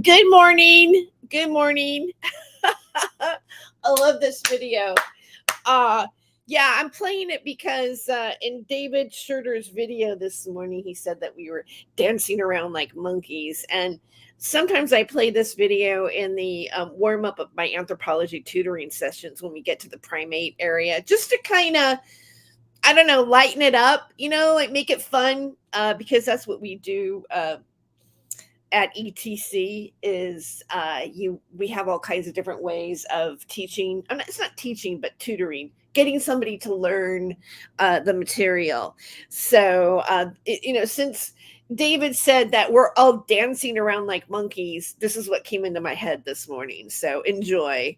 Good morning. Good morning. I love this video. Uh yeah, I'm playing it because in David Shurter's video this morning, he said that we were dancing around like monkeys. And sometimes I play this video in the warm up of my anthropology tutoring sessions when we get to the primate area, just to kind of, I don't know, lighten it up, like make it fun, because that's what we do. At ETC is we have all kinds of different ways of teaching. It's not teaching, but tutoring, getting somebody to learn the material. So since David said that we're all dancing around like monkeys, this is what came into my head this morning. So enjoy.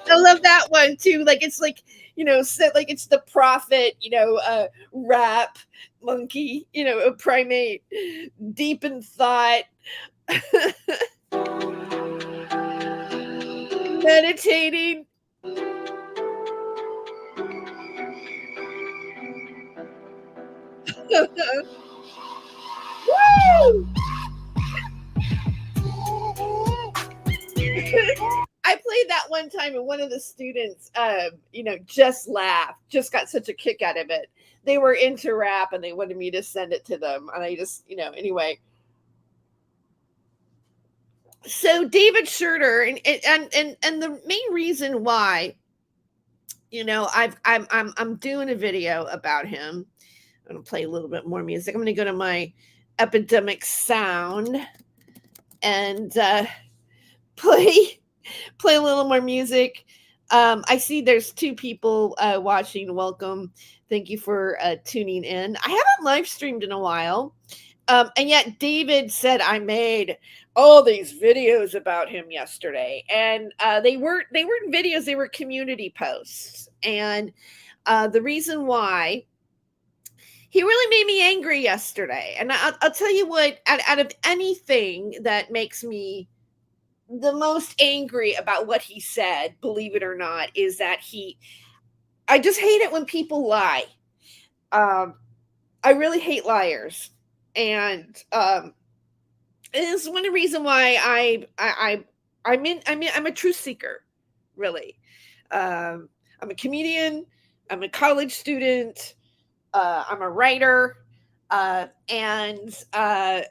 I love that one too. Like it's like, like it's the prophet, rap monkey, a primate, deep in thought, meditating. Woo! I played that one time and one of the students, just laughed, just got such a kick out of it. They were into rap and they wanted me to send it to them. And I just, anyway. So David Shurter, and the main reason why, I'm doing a video about him. I'm gonna play a little bit more music. I'm gonna go to my epidemic sound and play a little more music. I see there's 2 people watching. Welcome. Thank you for tuning in. I haven't live streamed in a while. And yet David said I made all these videos about him yesterday. And they weren't videos, they were community posts. And the reason why, he really made me angry yesterday. And I'll tell you what, out of anything that makes me the most angry about what he said, believe it or not, is that I just hate it when people lie. I really hate liars. And it's one reason why I'm a truth seeker, really. I'm a comedian, I'm a college student, I'm a writer, and I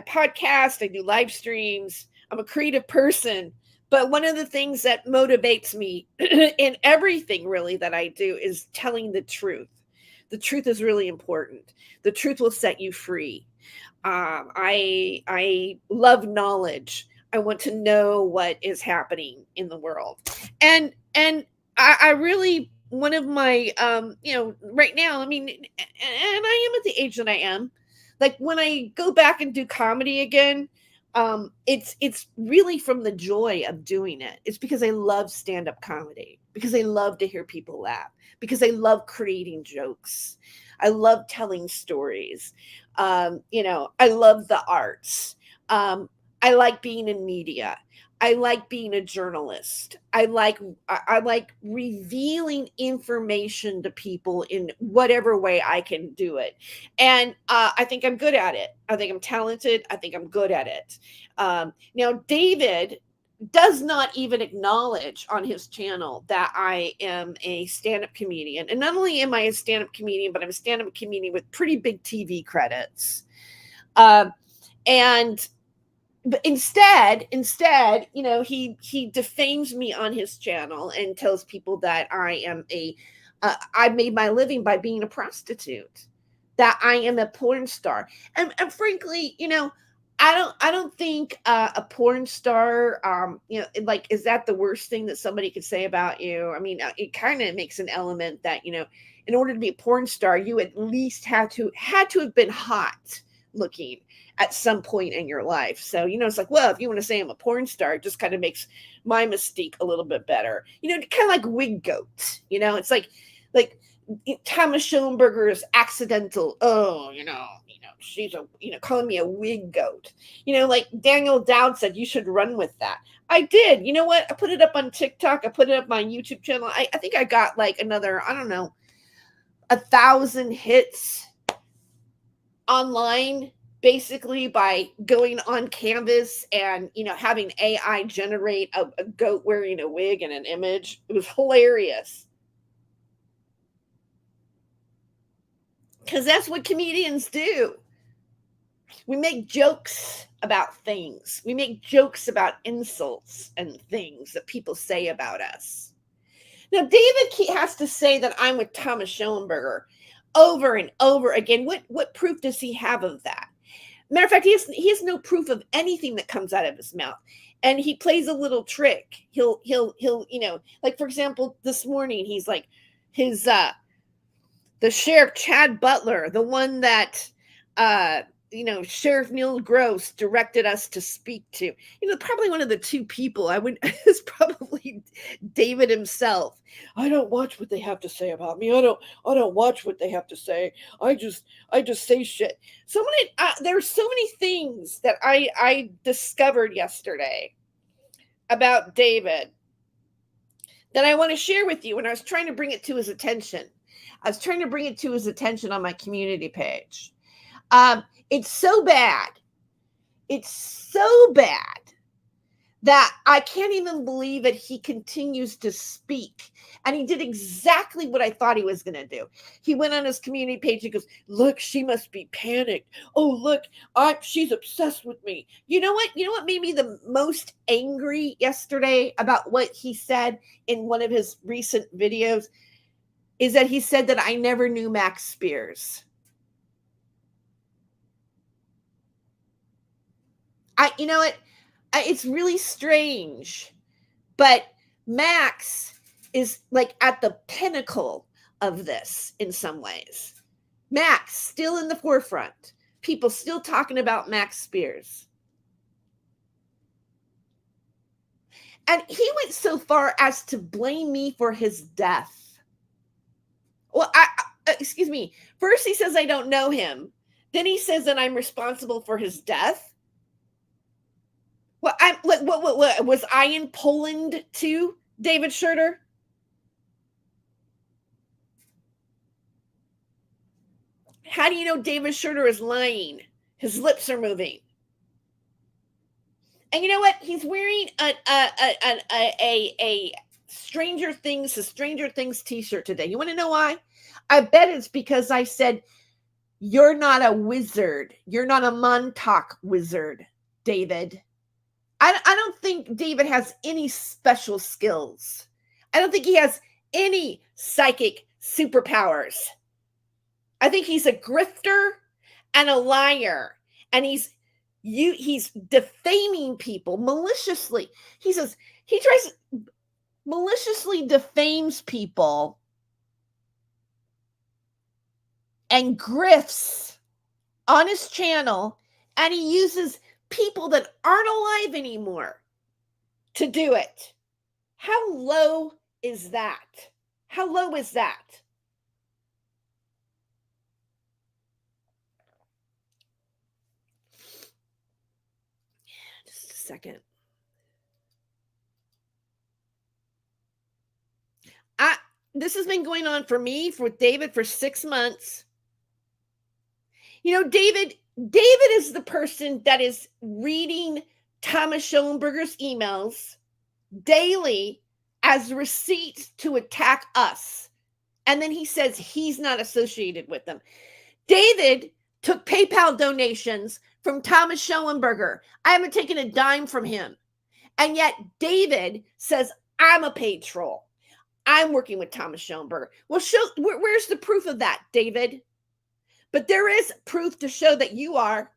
podcast, I do live streams. I'm a creative person, but one of the things that motivates me in everything really that I do is telling the truth. The truth is really important. The truth will set you free. I love knowledge. I want to know what is happening in the world, and I really, one of my right now, I mean, and I am at the age that I am, like when I go back and do comedy again, it's really from the joy of doing it. It's because I love stand-up comedy, because I love to hear people laugh, because I love creating jokes, I love telling stories, I love the arts, I like being in media, I like being a journalist. I like revealing information to people in whatever way I can do it. And I think I'm good at it. I think I'm talented. I think I'm good at it. Now, David does not even acknowledge on his channel that I am a stand-up comedian. And not only am I a stand-up comedian, but I'm a stand-up comedian with pretty big TV credits. And but instead, he defames me on his channel and tells people that I am I made my living by being a prostitute, that I am a porn star. And frankly, I don't think a porn star, like, is that the worst thing that somebody could say about you? I mean, it kind of makes an element that, in order to be a porn star, you at least had to have been hot looking at some point in your life. So, it's like, well, if you want to say I'm a porn star, it just kind of makes my mystique a little bit better. Kind of like wig goat, it's like Thomas Schoenberger's accidental, she's calling me a wig goat. Like Daniel Dowd said, you should run with that. I did. You know what? I put it up on TikTok. I put it up on my YouTube channel. I think I got like another, I don't know, 1,000 hits online, basically by going on Canvas and, having AI generate a goat wearing a wig and an image. It was hilarious. Because that's what comedians do. We make jokes about things. We make jokes about insults and things that people say about us. Now, David has to say that I'm with Thomas Schoenberger over and over again. What proof does he have of that? Matter of fact, he has no proof of anything that comes out of his mouth. And he plays a little trick. He'll like, for example, this morning, he's like, the Sheriff Chad Butler, the one that, Sheriff Neil Gross directed us to speak to. Probably one of the two people is probably David himself. I don't watch what they have to say about me. I don't watch what they have to say. I just say shit. So there's so many things that I discovered yesterday about David that I want to share with you. And I was trying to bring it to his attention. On my community page. It's so bad. That I can't even believe that he continues to speak. And he did exactly what I thought he was going to do. He went on his community page and goes, look, she must be panicked. Oh, look, she's obsessed with me. You know what made me the most angry yesterday about what he said in one of his recent videos? Is that he said that I never knew Max Spears. It's really strange, but Max is like at the pinnacle of this in some ways. Max still in the forefront. People still talking about Max Spears. And he went so far as to blame me for his death. Well, excuse me. First he says I don't know him. Then he says that I'm responsible for his death. Well, what was I in Poland too, David Shurter? How do you know David Shurter is lying? His lips are moving. And you know what? He's wearing a Stranger Things t-shirt today. You want to know why? I bet it's because I said, you're not a wizard. You're not a Montauk wizard, David. I don't think David has any special skills. I don't think he has any psychic superpowers. I think he's a grifter and a liar. And he's defaming people maliciously. He maliciously defames people and grifts on his channel, and he uses people that aren't alive anymore to do it. How low is that? How low is that? Just a second. This has been going on for me, with David, for 6 months. David is the person that is reading Thomas Schoenberger's emails daily as receipts to attack us. And then he says he's not associated with them. David took PayPal donations from Thomas Schoenberger. I haven't taken a dime from him. And yet David says, I'm a paid troll. I'm working with Thomas Schoenberger. Well, where's the proof of that, David? But there is proof to show that you are.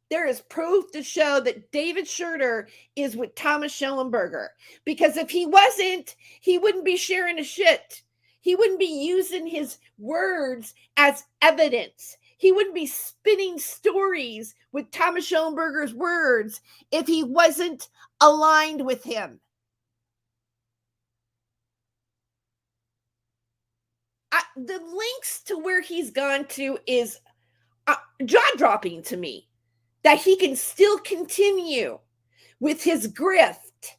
There is proof to show that David Shurter is with Thomas Schoenberger. Because if he wasn't, he wouldn't be sharing a shit. He wouldn't be using his words as evidence. He wouldn't be spinning stories with Thomas Schoenberger's words if he wasn't aligned with him. the links to where he's gone to is jaw-dropping to me, that he can still continue with his grift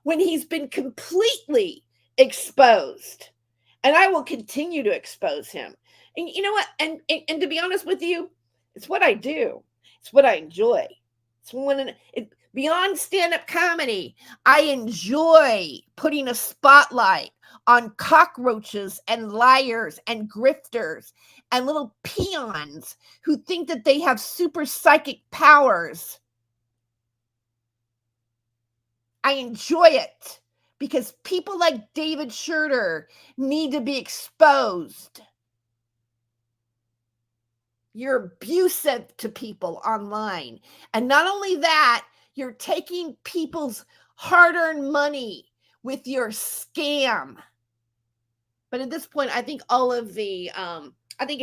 when he's been completely exposed. And I will continue to expose him. And you know what? And to be honest with you, it's what I do. It's what I enjoy. Beyond stand-up comedy, I enjoy putting a spotlight on cockroaches and liars and grifters and little peons who think that they have super psychic powers. I enjoy it because people like David Shurter need to be exposed. You're abusive to people online. And not only that, you're taking people's hard-earned money with your scam. But at this point, I think all of the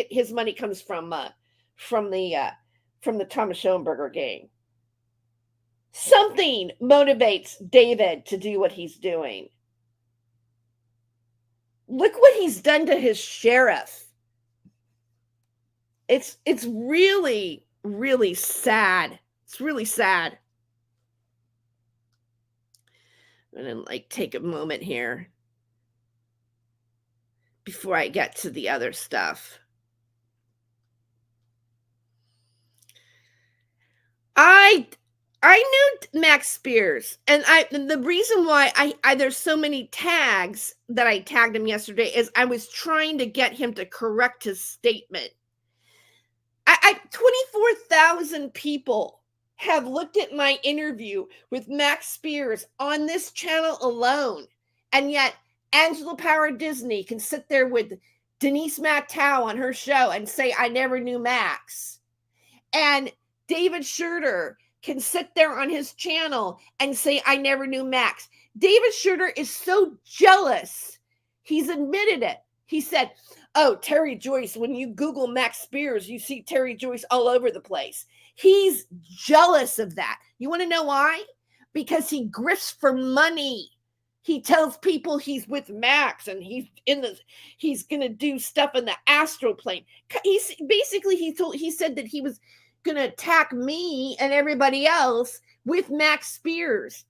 his money comes from the Thomas Schoenberger gang. Something motivates David to do what he's doing. Look what he's done to his sheriff. It's really, really sad. It's really sad. I'm gonna take a moment here before I get to the other stuff. I knew Max Spears, and the reason why I there's so many tags that I tagged him yesterday is I was trying to get him to correct his statement. 24,000 people have looked at my interview with Max Spears on this channel alone, and yet Angela Power Disney can sit there with Denise Mattow on her show and say I never knew Max, and David Shurter can sit there on his channel and say I never knew Max. David Shurter is so jealous. He's admitted it. He said, "Oh, Tere Joyce, when you Google Max Spears, you see Tere Joyce all over the place." He's jealous of that. You want to know why? Because he grifts for money. He tells people he's with Max and he's going to do stuff in the astral plane. He said that he was going to attack me and everybody else with Max Spears.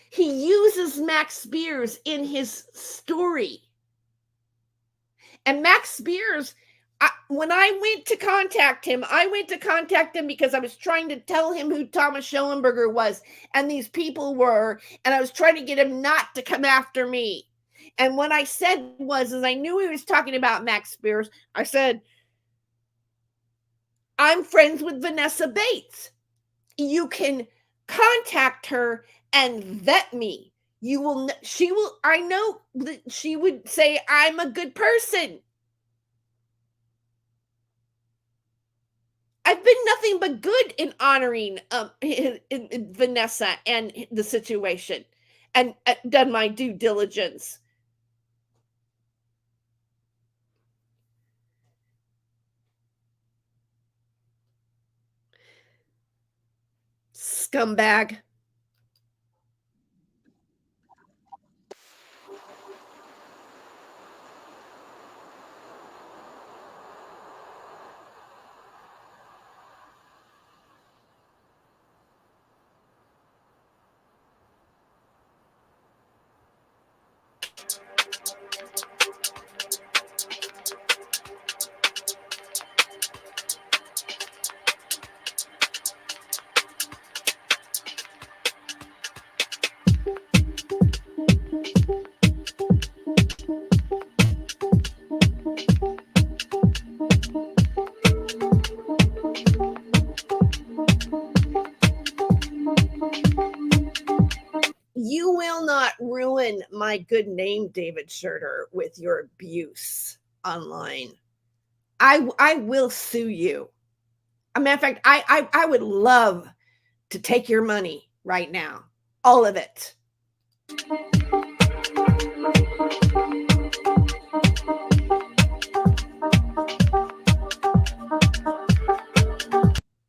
He uses Max Spears in his story. And Max Spears, when I went to contact him because I was trying to tell him who Thomas Schoenberger was and these people were, and I was trying to get him not to come after me. And what I said was I knew he was talking about Max Spears. I said, I'm friends with Vanessa Bates. You can contact her and vet me. I know that she would say I'm a good person. I've been nothing but good in honoring Vanessa and the situation and done my due diligence. Scumbag. You will not ruin my good name, David Shurter, with your abuse online. I will sue you. As a matter of fact, I would love to take your money right now. All of it.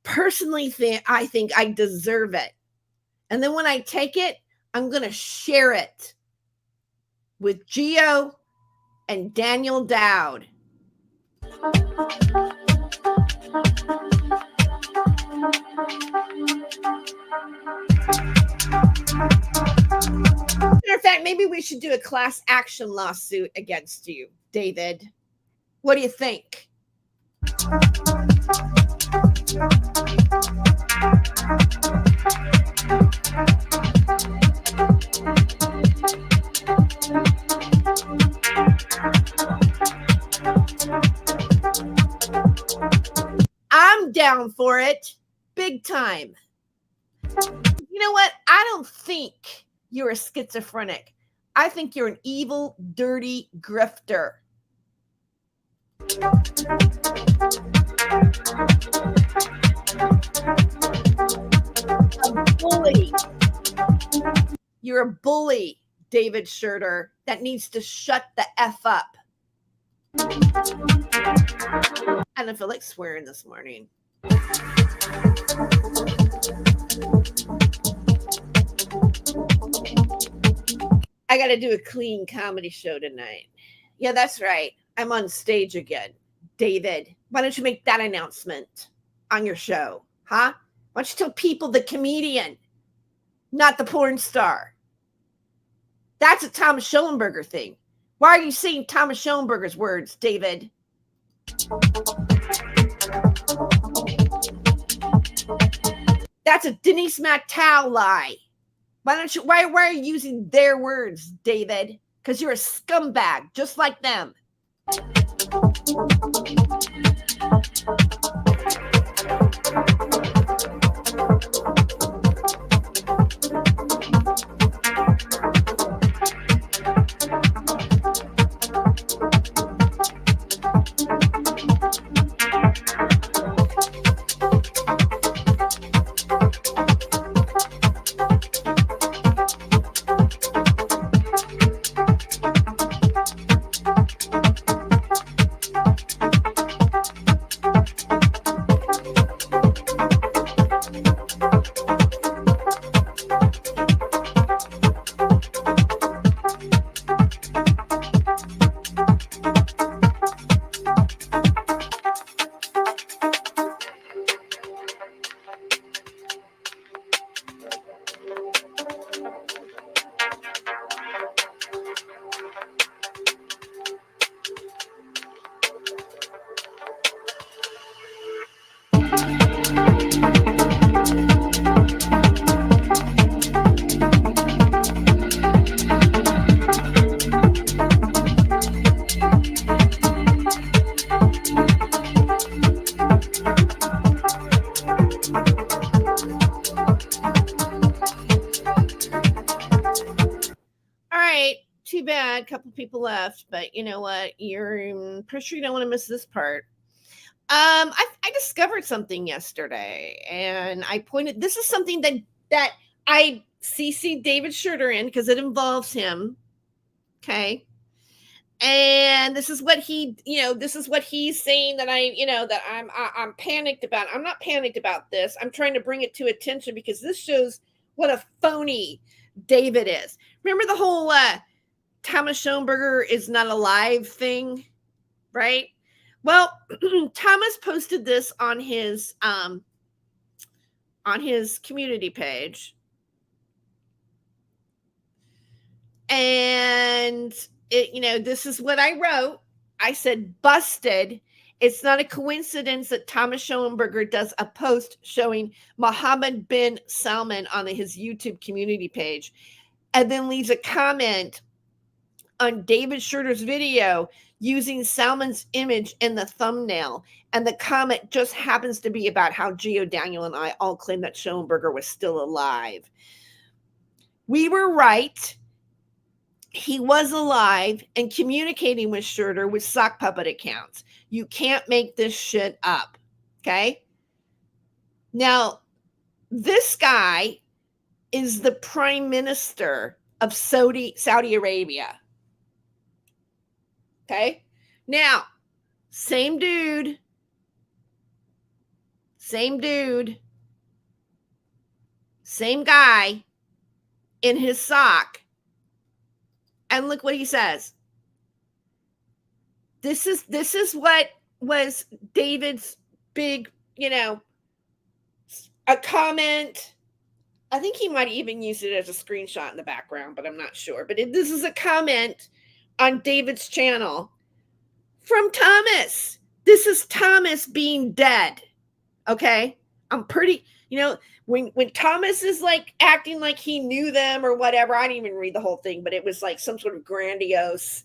Personally, I think I deserve it. And then when I take it, I'm going to share it with Geo and Daniel Dowd. Matter of fact, maybe we should do a class action lawsuit against you, David. What do you think? I'm down for it. Big time. You know what? I don't think you're a schizophrenic. I think you're an evil, dirty grifter. A bully. You're a bully, David Shurter, that needs to shut the F up. I don't feel like swearing this morning. I got to do a clean comedy show tonight. Yeah, that's right. I'm on stage again. David, why don't you make that announcement on your show? Huh? Why don't you tell people the comedian, not the porn star? That's a Thomas Schoenberger thing. Why are you saying Thomas Schoenberger's words, David? That's a Denise MacTow lie. Why are you using their words, David? Because you're a scumbag, just like them. Too bad. A couple people left, but you know what? You're pretty sure you don't want to miss this part. I discovered something yesterday, and I pointed. This is something that I CC David Shurter in because it involves him. Okay, and this is what he's saying that I'm panicked about. I'm not panicked about this. I'm trying to bring it to attention because this shows what a phony David is. Remember the whole Thomas Schoenberger is not alive thing, right? Well, Thomas posted this on his community page. And this is what I wrote. I said, busted. It's not a coincidence that Thomas Schoenberger does a post showing Mohammed bin Salman on his YouTube community page and then leaves a comment on David Shurter's video using Salman's image in the thumbnail. And the comment just happens to be about how Gio, Daniel, and I all claim that Schoenberger was still alive. We were right. He was alive and communicating with Shurter with sock puppet accounts. You can't make this shit up. Okay? Now, this guy is the prime minister of Saudi Arabia. Okay? Now, same dude, same guy in his sock. And look what he says. this is what was David's big, a comment. I think he might even use it as a screenshot in the background, but I'm not sure. But this is a comment on David's channel from Thomas. This is Thomas being dead. Okay? I'm pretty, when Thomas is like acting like he knew them or whatever, I didn't even read the whole thing, but it was like some sort of grandiose,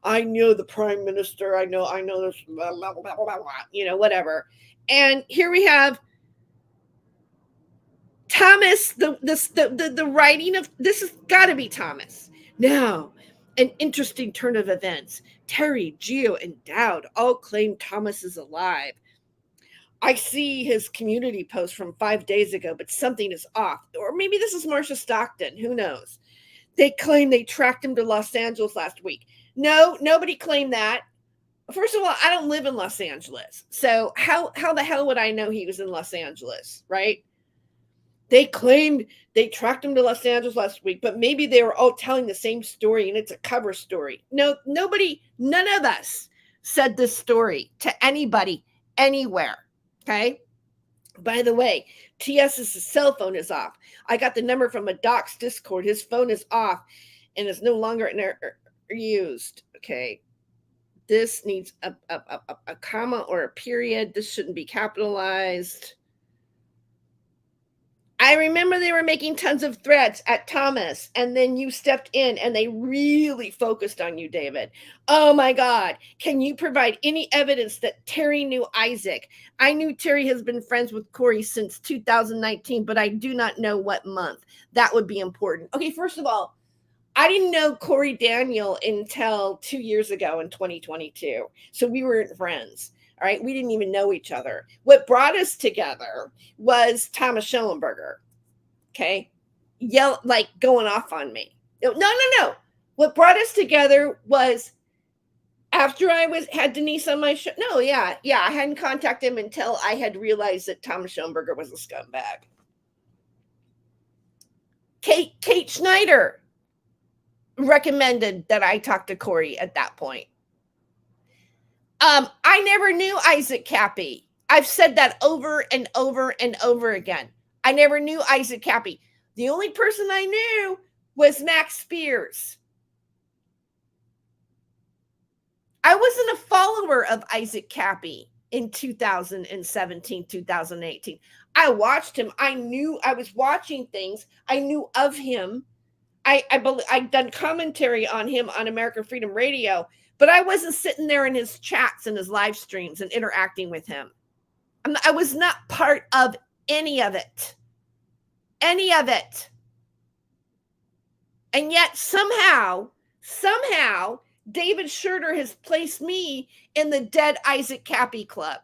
I know the prime minister, I know this, blah, blah, blah, blah, blah, whatever. And here we have Thomas, the writing of this has got to be Thomas. Now, an interesting turn of events. Tere, Gio, and Dowd all claim Thomas is alive. I see his community post from 5 days ago, but something is off. Or maybe this is Marsha Stockton. Who knows? They claim they tracked him to Los Angeles last week. No, nobody claimed that. First of all, I don't live in Los Angeles. So how the hell would I know he was in Los Angeles, right? They claimed they tracked him to Los Angeles last week, but maybe they were all telling the same story and it's a cover story. No, none of us said this story to anybody anywhere. Okay. By the way, TS's cell phone is off. I got the number from a doc's Discord. His phone is off and is no longer used. Okay. This needs a comma or a period. This shouldn't be capitalized. I remember they were making tons of threats at Thomas, and then you stepped in and they really focused on you, David. Oh my God. Can you provide any evidence that Tere knew Isaac? I knew Tere has been friends with Corey since 2019, but I do not know what month. That would be important. Okay, first of all, I didn't know Corey Daniel until 2 years ago in 2022. So we weren't friends. All right. We didn't even know each other. What brought us together was Thomas Schellenberger. Okay. Like going off on me. No. What brought us together was after I had Denise on my show. No, yeah. I hadn't contacted him until I had realized that Thomas Schellenberger was a scumbag. Kate Schneider recommended that I talk to Corey at that point. I never knew Isaac Cappy. I've said that over and over and over again. I never knew Isaac Cappy. The only person I knew was Max Spears. I wasn't a follower of Isaac Cappy in 2017, 2018. I watched him. I knew I was watching things. I knew of him. I'd done commentary on him on American Freedom Radio, but I wasn't sitting there in his chats and his live streams and interacting with him. I was not part of any of it. Any of it. And yet somehow, David Shurter has placed me in the Dead Isaac Cappy Club.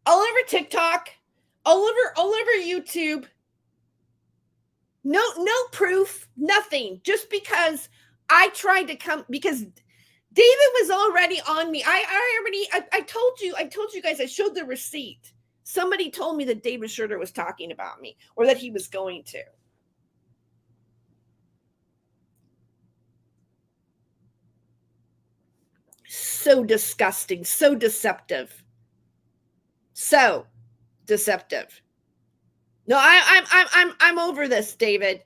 All over TikTok, all over YouTube. No proof, nothing. Just because I tried to come, because David was already on me. I told you guys, I showed the receipt. Somebody told me that David Shurter was talking about me, or that he was going to. So disgusting, so deceptive. So deceptive. No, I'm over this, David.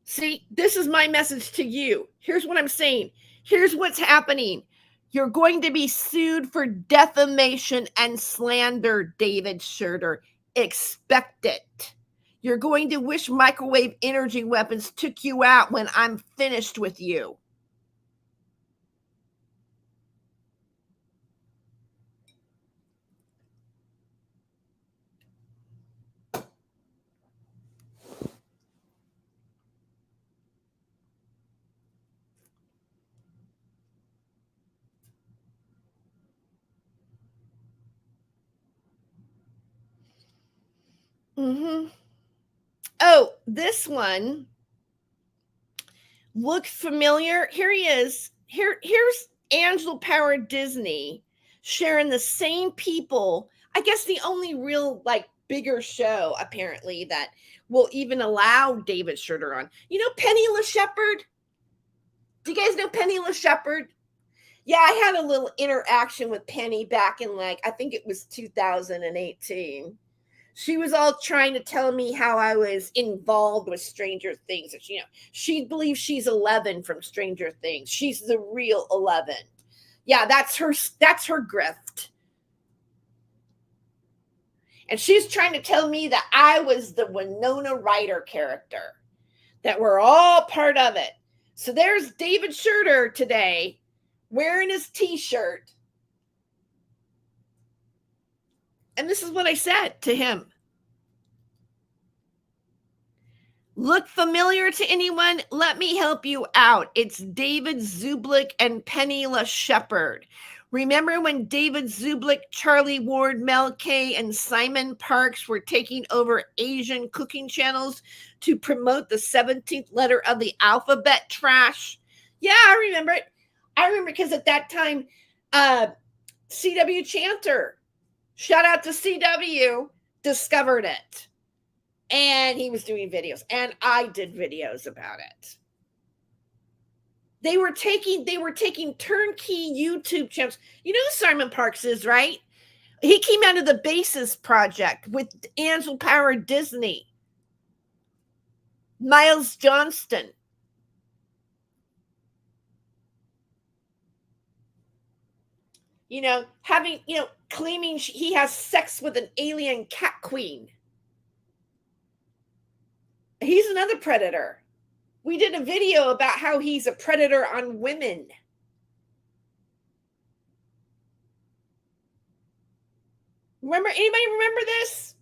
See, this is my message to you. Here's what I'm saying. Here's what's happening. You're going to be sued for defamation and slander, David Shurter. Expect it. You're going to wish microwave energy weapons took you out when I'm finished with you. Oh, this one looks familiar. Here he is. Here's Angela Power Disney sharing the same people. I guess the only real bigger show apparently that will even allow David Shurter on. You know Penny LaShepard? Do you guys know Penny LaShepard? Yeah, I had a little interaction with Penny back in, like, I think it was 2018. She was all trying to tell me how I was involved with Stranger Things. And she believes she's 11 from Stranger Things. She's the real 11. Yeah, that's her grift. And she's trying to tell me that I was the Winona Ryder character, that we're all part of it. So there's David Shurter today wearing his t-shirt. And this is what I said to him. Look familiar to anyone? Let me help you out. It's David Zublik and Penny LaShepard. Remember when David Zublik, Charlie Ward, Mel K, and Simon Parks were taking over Asian cooking channels to promote the 17th letter of the alphabet trash? Yeah, I remember it. I remember because at that time, CW Chanter, shout out to CW, discovered it. And he was doing videos, and I did videos about it. They were taking turnkey YouTube channels. You know who Simon Parks is, right? He came out of the Basis Project with Angel Power Disney. Miles Johnston. Claiming he has sex with an alien cat queen. He's another predator. We did a video about how he's a predator on women. Anybody remember this?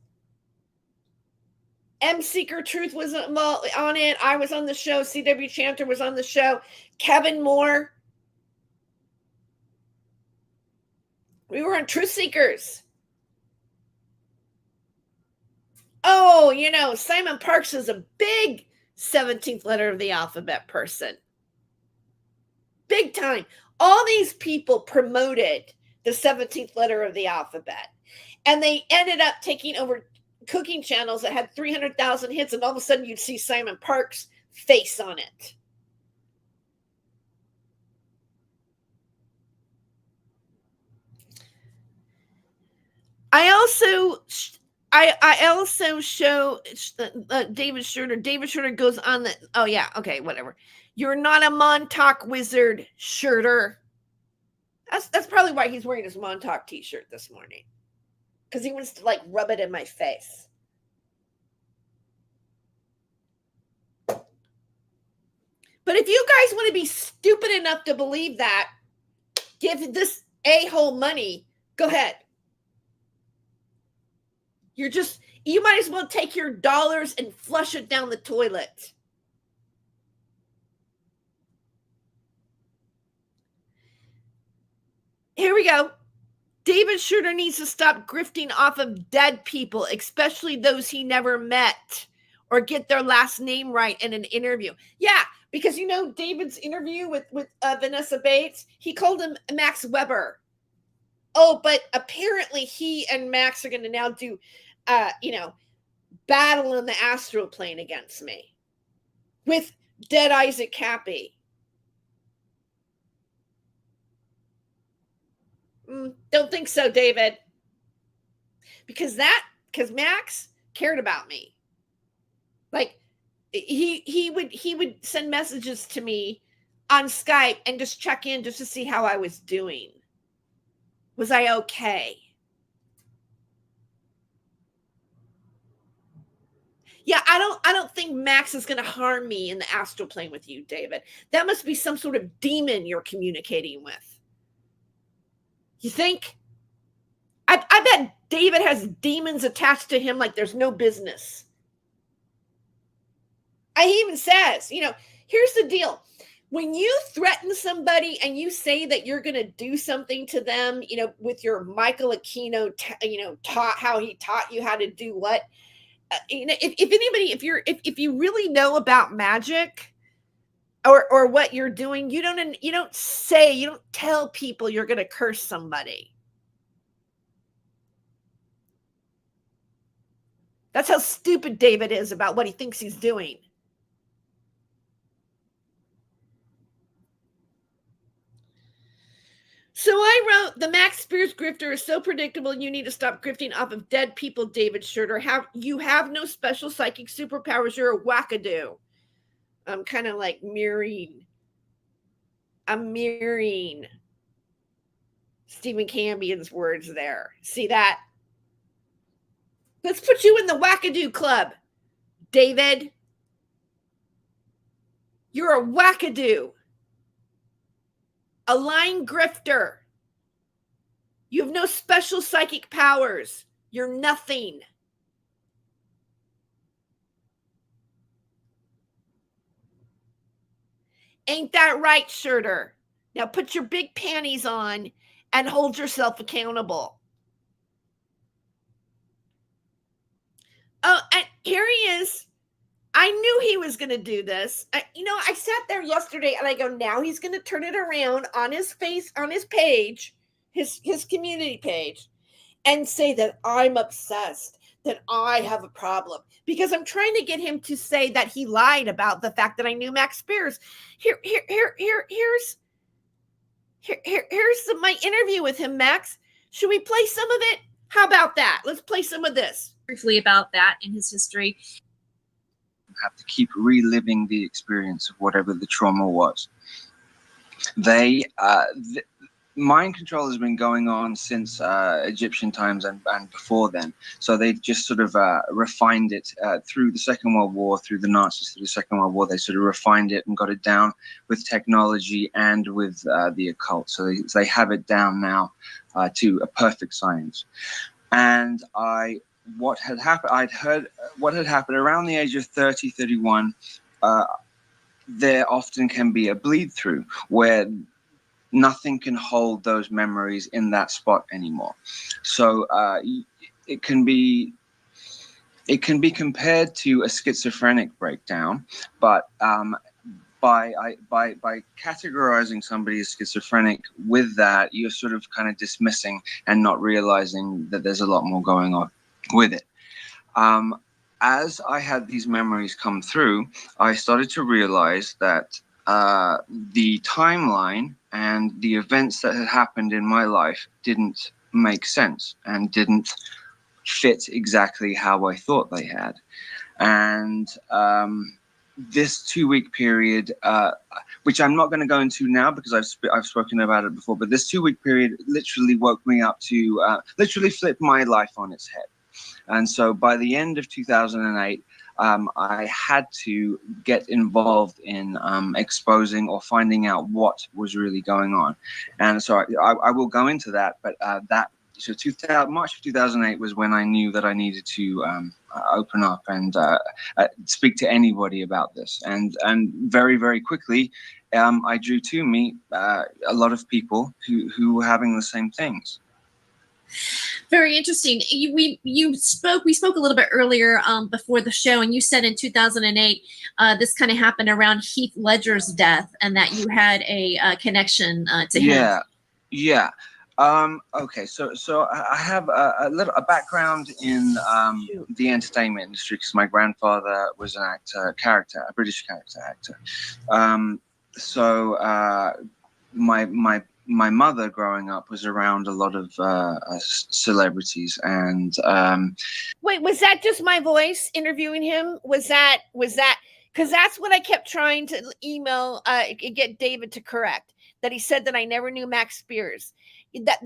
M. Seeker Truth was on it. I was on the show. CW Chanter was on the show. Kevin Moore. We were on Truth Seekers. Oh, Simon Parks is a big 17th letter of the alphabet person. Big time. All these people promoted the 17th letter of the alphabet. And they ended up taking over cooking channels that had 300,000 hits. And all of a sudden you'd see Simon Parks' face on it. I also show David Shurter. David Shurter goes on the, oh yeah, okay, whatever. You're not a Montauk wizard, Shurter. That's probably why he's wearing his Montauk t-shirt this morning. Because he wants to rub it in my face. But if you guys want to be stupid enough to believe that, give this a-hole money, go ahead. You might as well take your dollars and flush it down the toilet. Here we go. David Shurter needs to stop grifting off of dead people, especially those he never met, or get their last name right in an interview. Yeah, because David's interview with Vanessa Bates, he called him Max Weber. Oh, but apparently he and Max are going to now do battle in the astral plane against me with dead Isaac Cappy. Don't think so, David. Because Max cared about me. He would send messages to me on Skype and just check in just to see how I was doing. Was I okay? Yeah, I don't think Max is going to harm me in the astral plane with you, David. That must be some sort of demon you're communicating with. You think? I bet David has demons attached to him like there's no business. He even says, here's the deal. When you threaten somebody and you say that you're going to do something to them, with your Michael Aquino, how he taught you how to do what, if you really know about magic or what you're doing, you don't tell people you're going to curse somebody. That's how stupid David is about what he thinks he's doing. So I wrote, the Max Spears grifter is so predictable, you need to stop grifting off of dead people, David Shurter. You have no special psychic superpowers. You're a wackadoo. I'm kind of like mirroring. I'm mirroring Stephen Cambion's words there. See that? Let's put you in the wackadoo club, David. You're a wackadoo. A lying grifter. You have no special psychic powers. You're nothing. Ain't that right, Shurter? Now put your big panties on and hold yourself accountable. Oh, and here he is. I knew he was going to do this. I sat there yesterday and I go, now he's going to turn it around on his face, on his page, his community page, and say that I'm obsessed, that I have a problem, because I'm trying to get him to say that he lied about the fact that I knew Max Spears. Here's my interview with him, Max. Should we play some of it? How about that? Let's play some of this. Briefly about that in his history. Have to keep reliving the experience of whatever the trauma was. Mind control has been going on since Egyptian times and before then. So they just sort of refined it through the Second World War, through the Nazis, through the Second World War. They sort of refined it and got it down with technology and with the occult. So they have it down now to a perfect science. And what had happened, I'd heard what had happened around the age of 30, 31. There often can be a bleed through where nothing can hold those memories in that spot anymore. So it can be compared to a schizophrenic breakdown, but by categorizing somebody as schizophrenic with that, you're sort of kind of dismissing and not realizing that there's a lot more going on with it. As I had these memories come through, I started to realize that the timeline and the events that had happened in my life didn't make sense and didn't fit exactly how I thought they had. And this 2-week period, which I'm not going to go into now because I've spoken about it before, but this 2-week period literally woke me up to literally flip my life on its head. And so by the end of 2008, I had to get involved in exposing or finding out what was really going on. And so I will go into that, but March of 2008 was when I knew that I needed to open up and speak to anybody about this. And very, very quickly, I drew to me a lot of people who were having the same things. Very interesting. We spoke a little bit earlier before the show, and you said in 2008 this kind of happened around Heath Ledger's death, and that you had a connection to him. Yeah. Okay, so I have a background in the entertainment industry because my grandfather was an actor, a British character actor. My mother growing up was around a lot of celebrities, and wait, was that just my voice interviewing him? Was that because that's what I kept trying to email get David to correct, that he said that I never knew Max Spears. That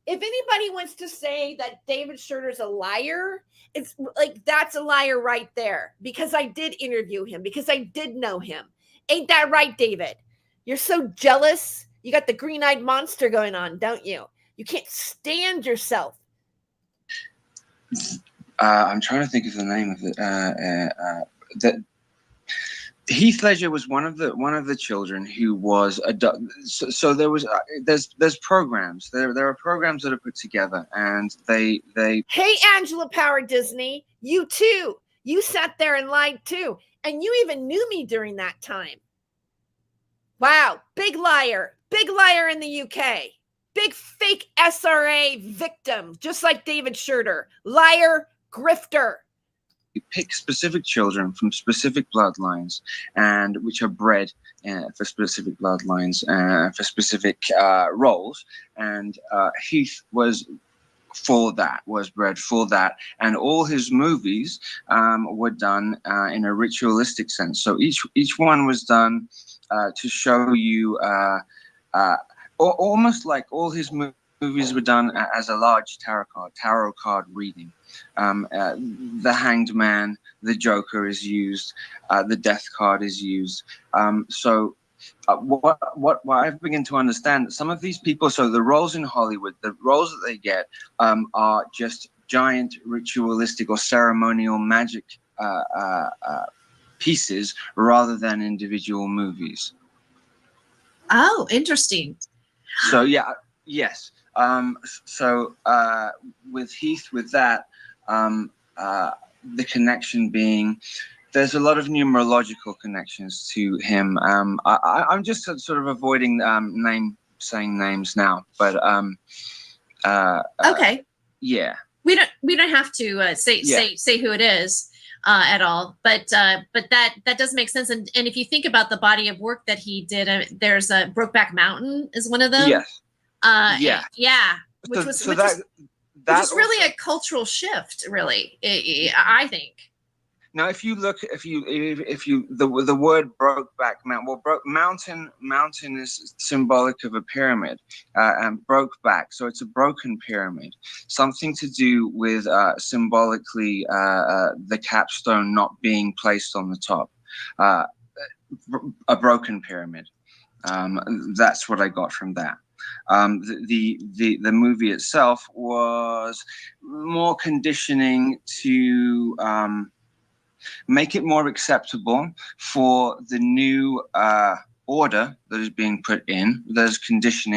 if anybody wants to say that David Shurter's a liar, it's like that's a liar right there, because I did interview him, because I did know him. Ain't that right, David? You're so jealous. You got the green-eyed monster going on, don't you? You can't stand yourself. I'm trying to think of the name of it. That Heath Ledger was one of the children who was so there was there's programs. There are programs that are put together, and they. Hey, Angela Power Disney, you too. You sat there and lied too, and you even knew me during that time. Wow, big liar in the UK, big fake SRA victim, just like David Shurter, liar, grifter. You pick specific children from specific bloodlines, and which are bred for specific bloodlines, for specific roles, and Heath was bred for that, and all his movies were done in a ritualistic sense. So each one was done to show you, almost like all his movies were done as a large tarot card reading. The Hanged Man, the Joker is used, the Death card is used. What I've begun to understand, some of these people, so the roles in Hollywood, the roles that they get are just giant ritualistic or ceremonial magic pieces rather than individual movies. Oh, interesting. So yes. So with Heath, with that, the connection being, there's a lot of numerological connections to him. I'm just sort of avoiding saying names now, but Okay. yeah. We don't have to say who it is at all, but that does make sense. And if you think about the body of work that he did, there's Brokeback Mountain is one of them. Yes. Yeah. Which was really a cultural shift, really. I think. Now, if you look, the word Brokeback Mountain, well, mountain is symbolic of a pyramid, and Brokeback, so it's a broken pyramid, something to do with symbolically the capstone not being placed on the top, a broken pyramid. That's what I got from that. The movie itself was more conditioning to make it more acceptable for the new order that is being put in. There's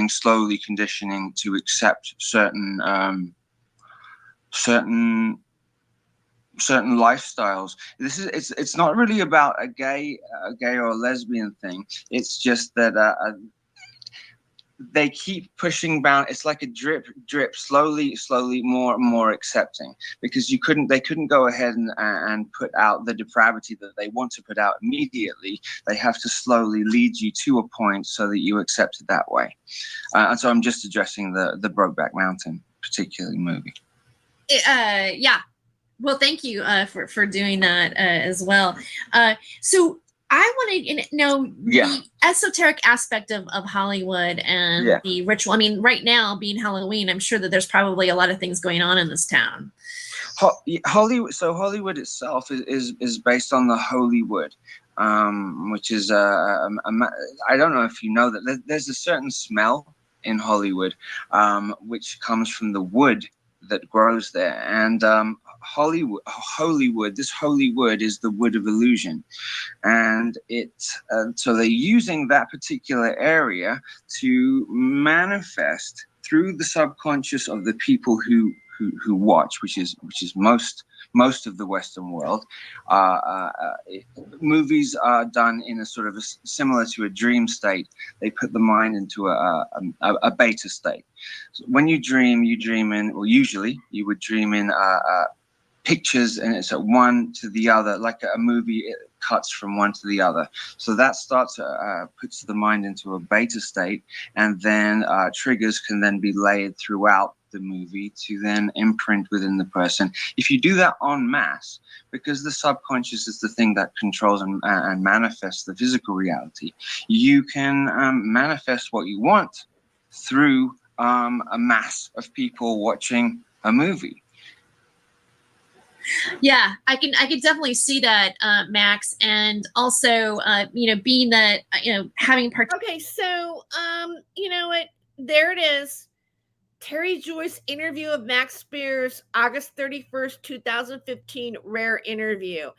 slowly conditioning to accept certain lifestyles. It's not really about a gay or lesbian thing. It's just that they keep pushing down. It's like a drip, slowly, more and more accepting, because they couldn't go ahead and put out the depravity that they want to put out immediately. They have to slowly lead you to a point so that you accept it that way. And so I'm just addressing the Brokeback Mountain particularly movie. Yeah. Well, thank you for doing that as well. So I want to know the esoteric aspect of Hollywood and the ritual. I mean, right now, being Halloween, I'm sure that there's probably a lot of things going on in this town. Hollywood. So Hollywood itself is based on the Holy Wood, which is I don't know if you know that there's a certain smell in Hollywood, which comes from the wood that grows there, and Holywood, this holy wood is the wood of illusion, and so they're using that particular area to manifest through the subconscious of the people who watch, which is most of the Western world. Movies are done in a sort of similar to a dream state. They put the mind into a beta state. So when you dream in, or usually you would dream in pictures, and it's one to the other, like a movie. It cuts from one to the other. So that puts the mind into a beta state, and then triggers can then be layered throughout the movie to then imprint within the person. If you do that en masse, because the subconscious is the thing that controls and manifests the physical reality, you can manifest what you want through a mass of people watching a movie. Yeah, I can definitely see that, Max, and also, being that, having Okay, so you know what? There it is. Tere Joyce interview of Max Spears, August 31st, 2015, rare interview.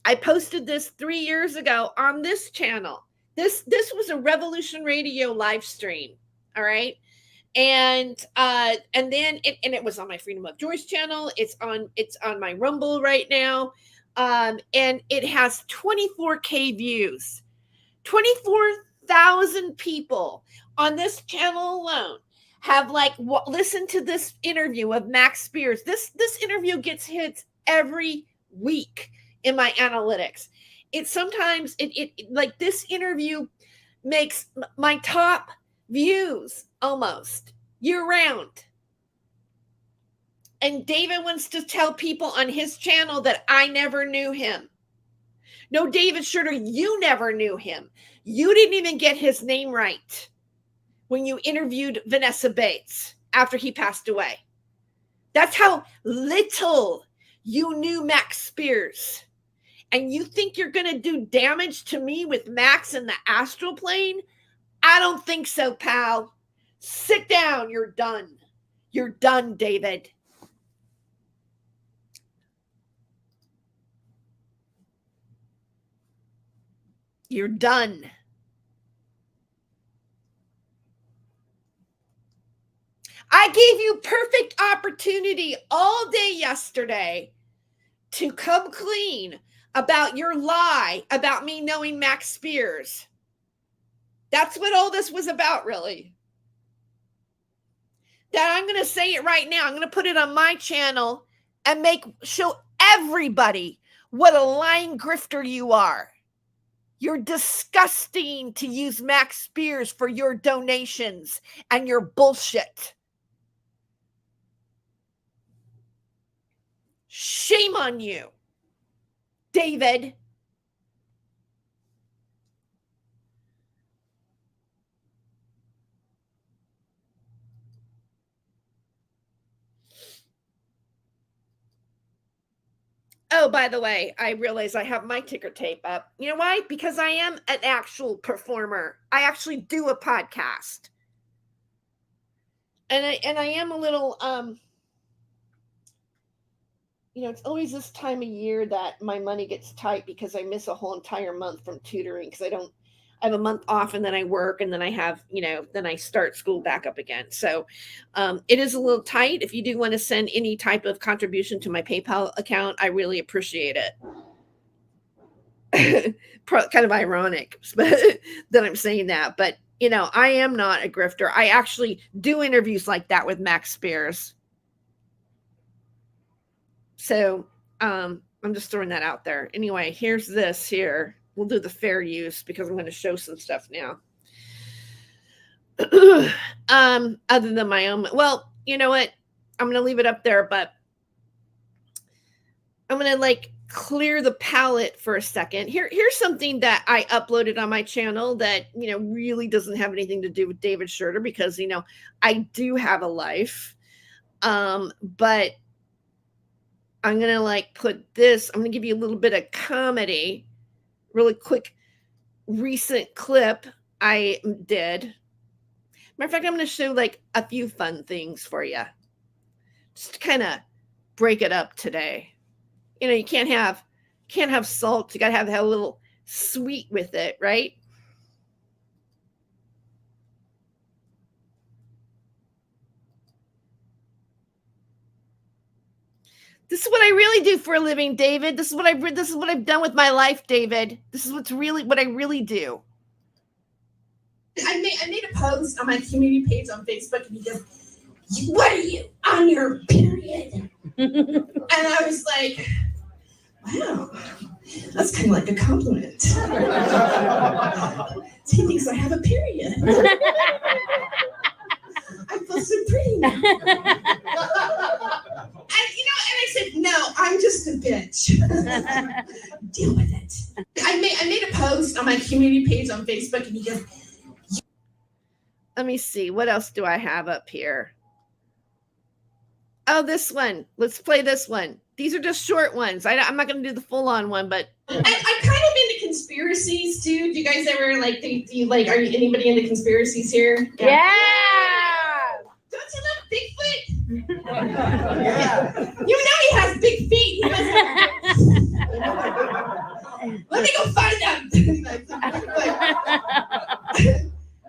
I posted this 3 years ago on this channel. This was a Revolution Radio live stream. All right. And then it was on my Freedom of Joyce channel. It's on my Rumble right now. And it has 24K views. 24,000 people on this channel alone have listened to this interview of Max Spears. This interview gets hits every week in my analytics. sometimes like this interview makes my top views almost year round. And David wants to tell people on his channel that I never knew him. No, David Shurter, you never knew him. You didn't even get his name right when you interviewed Vanessa Bates after he passed away. That's how little you knew Max Spears. And you think you're going to do damage to me with Max in the astral plane? I don't think so, pal. Sit down. You're done. You're done, David. You're done. I gave you perfect opportunity all day yesterday to come clean about your lie about me knowing Max Spears. That's what all this was about, really. That I'm going to say it right now. I'm going to put it on my channel and show everybody what a lying grifter you are. You're disgusting to use Max Spears for your donations and your bullshit. Shame on you, David. Oh, by the way, I realize I have my ticker tape up. You know why? Because I am an actual performer. I actually do a podcast. And I am a little it's always this time of year that my money gets tight because I miss a whole entire month from tutoring because I have a month off and then I work and then I have, then I start school back up again. So it is a little tight. If you do want to send any type of contribution to my PayPal account, I really appreciate it. Kind of ironic that I'm saying that, but I am not a grifter. I actually do interviews like that with Max Spears. So I'm just throwing that out there. Anyway, here's this here. We'll do the fair use because I'm going to show some stuff now. Other than my own. Well, you know what? I'm going to leave it up there, but I'm going to clear the palette for a second. Here's something that I uploaded on my channel that, really doesn't have anything to do with David Shurter because, I do have a life. But I'm going to put this, I'm going to give you a little bit of comedy, really quick, recent clip I did. Matter of fact, I'm going to show a few fun things for you. Just to kind of break it up today. You can't have salt. You got to have a little sweet with it, right? This is what I really do for a living, David. This is what I've done with my life, David. This is what I really do. I made a post on my community page on Facebook, and he goes, "What are you on your period?" And I was like, "Wow, that's kind of like a compliment." He thinks I have a period. I feel so pretty now. And I said, "No, I'm just a bitch. Deal with it." I made a post on my community page on Facebook, and he goes, let me see, what else do I have up here? Oh, this one. Let's play this one. These are just short ones. I'm not going to do the full-on one, but I'm kind of into conspiracies too. Do you guys ever are you anybody into conspiracies here? Yeah. Don't you love Bigfoot? Yeah. You know he has big feet. He Let me go find out.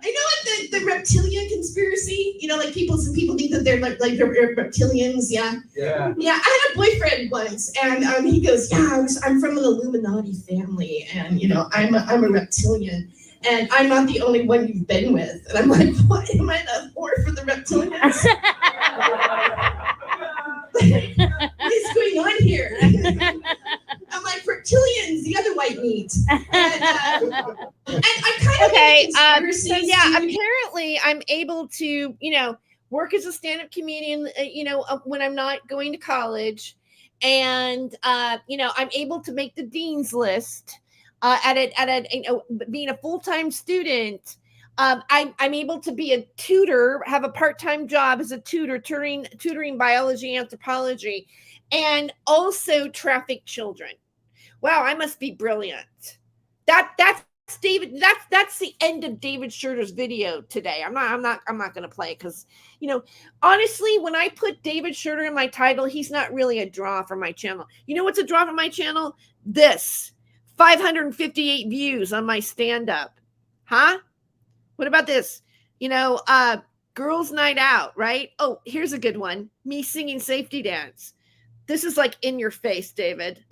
I know the reptilian conspiracy, some people think that they're they're reptilians, yeah. Yeah, I had a boyfriend once, and he goes, "Yeah, I'm from an Illuminati family, and I'm a reptilian, and I'm not the only one you've been with." And I'm like, "What? Am I the whore for the reptilians?" What is going on here? I'm like, "Reptilians, the other white meat." point. And I kind of Okay. conspiracies So yeah, do- apparently I'm able to, work as a stand-up comedian, when I'm not going to college, and I'm able to make the dean's list being a full-time student. I'm able to be a tutor, have a part-time job as a tutor, tutoring biology, anthropology, and also traffic children. Wow, I must be brilliant. That's David. That's the end of David Shurter's video today. I'm not going to play it because, honestly, when I put David Shurter in my title, he's not really a draw for my channel. You know what's a draw for my channel? This 558 views on my stand-up. Huh? What about this? Girls' night out, right? Oh, here's a good one. Me singing safety dance. This is like in your face, David.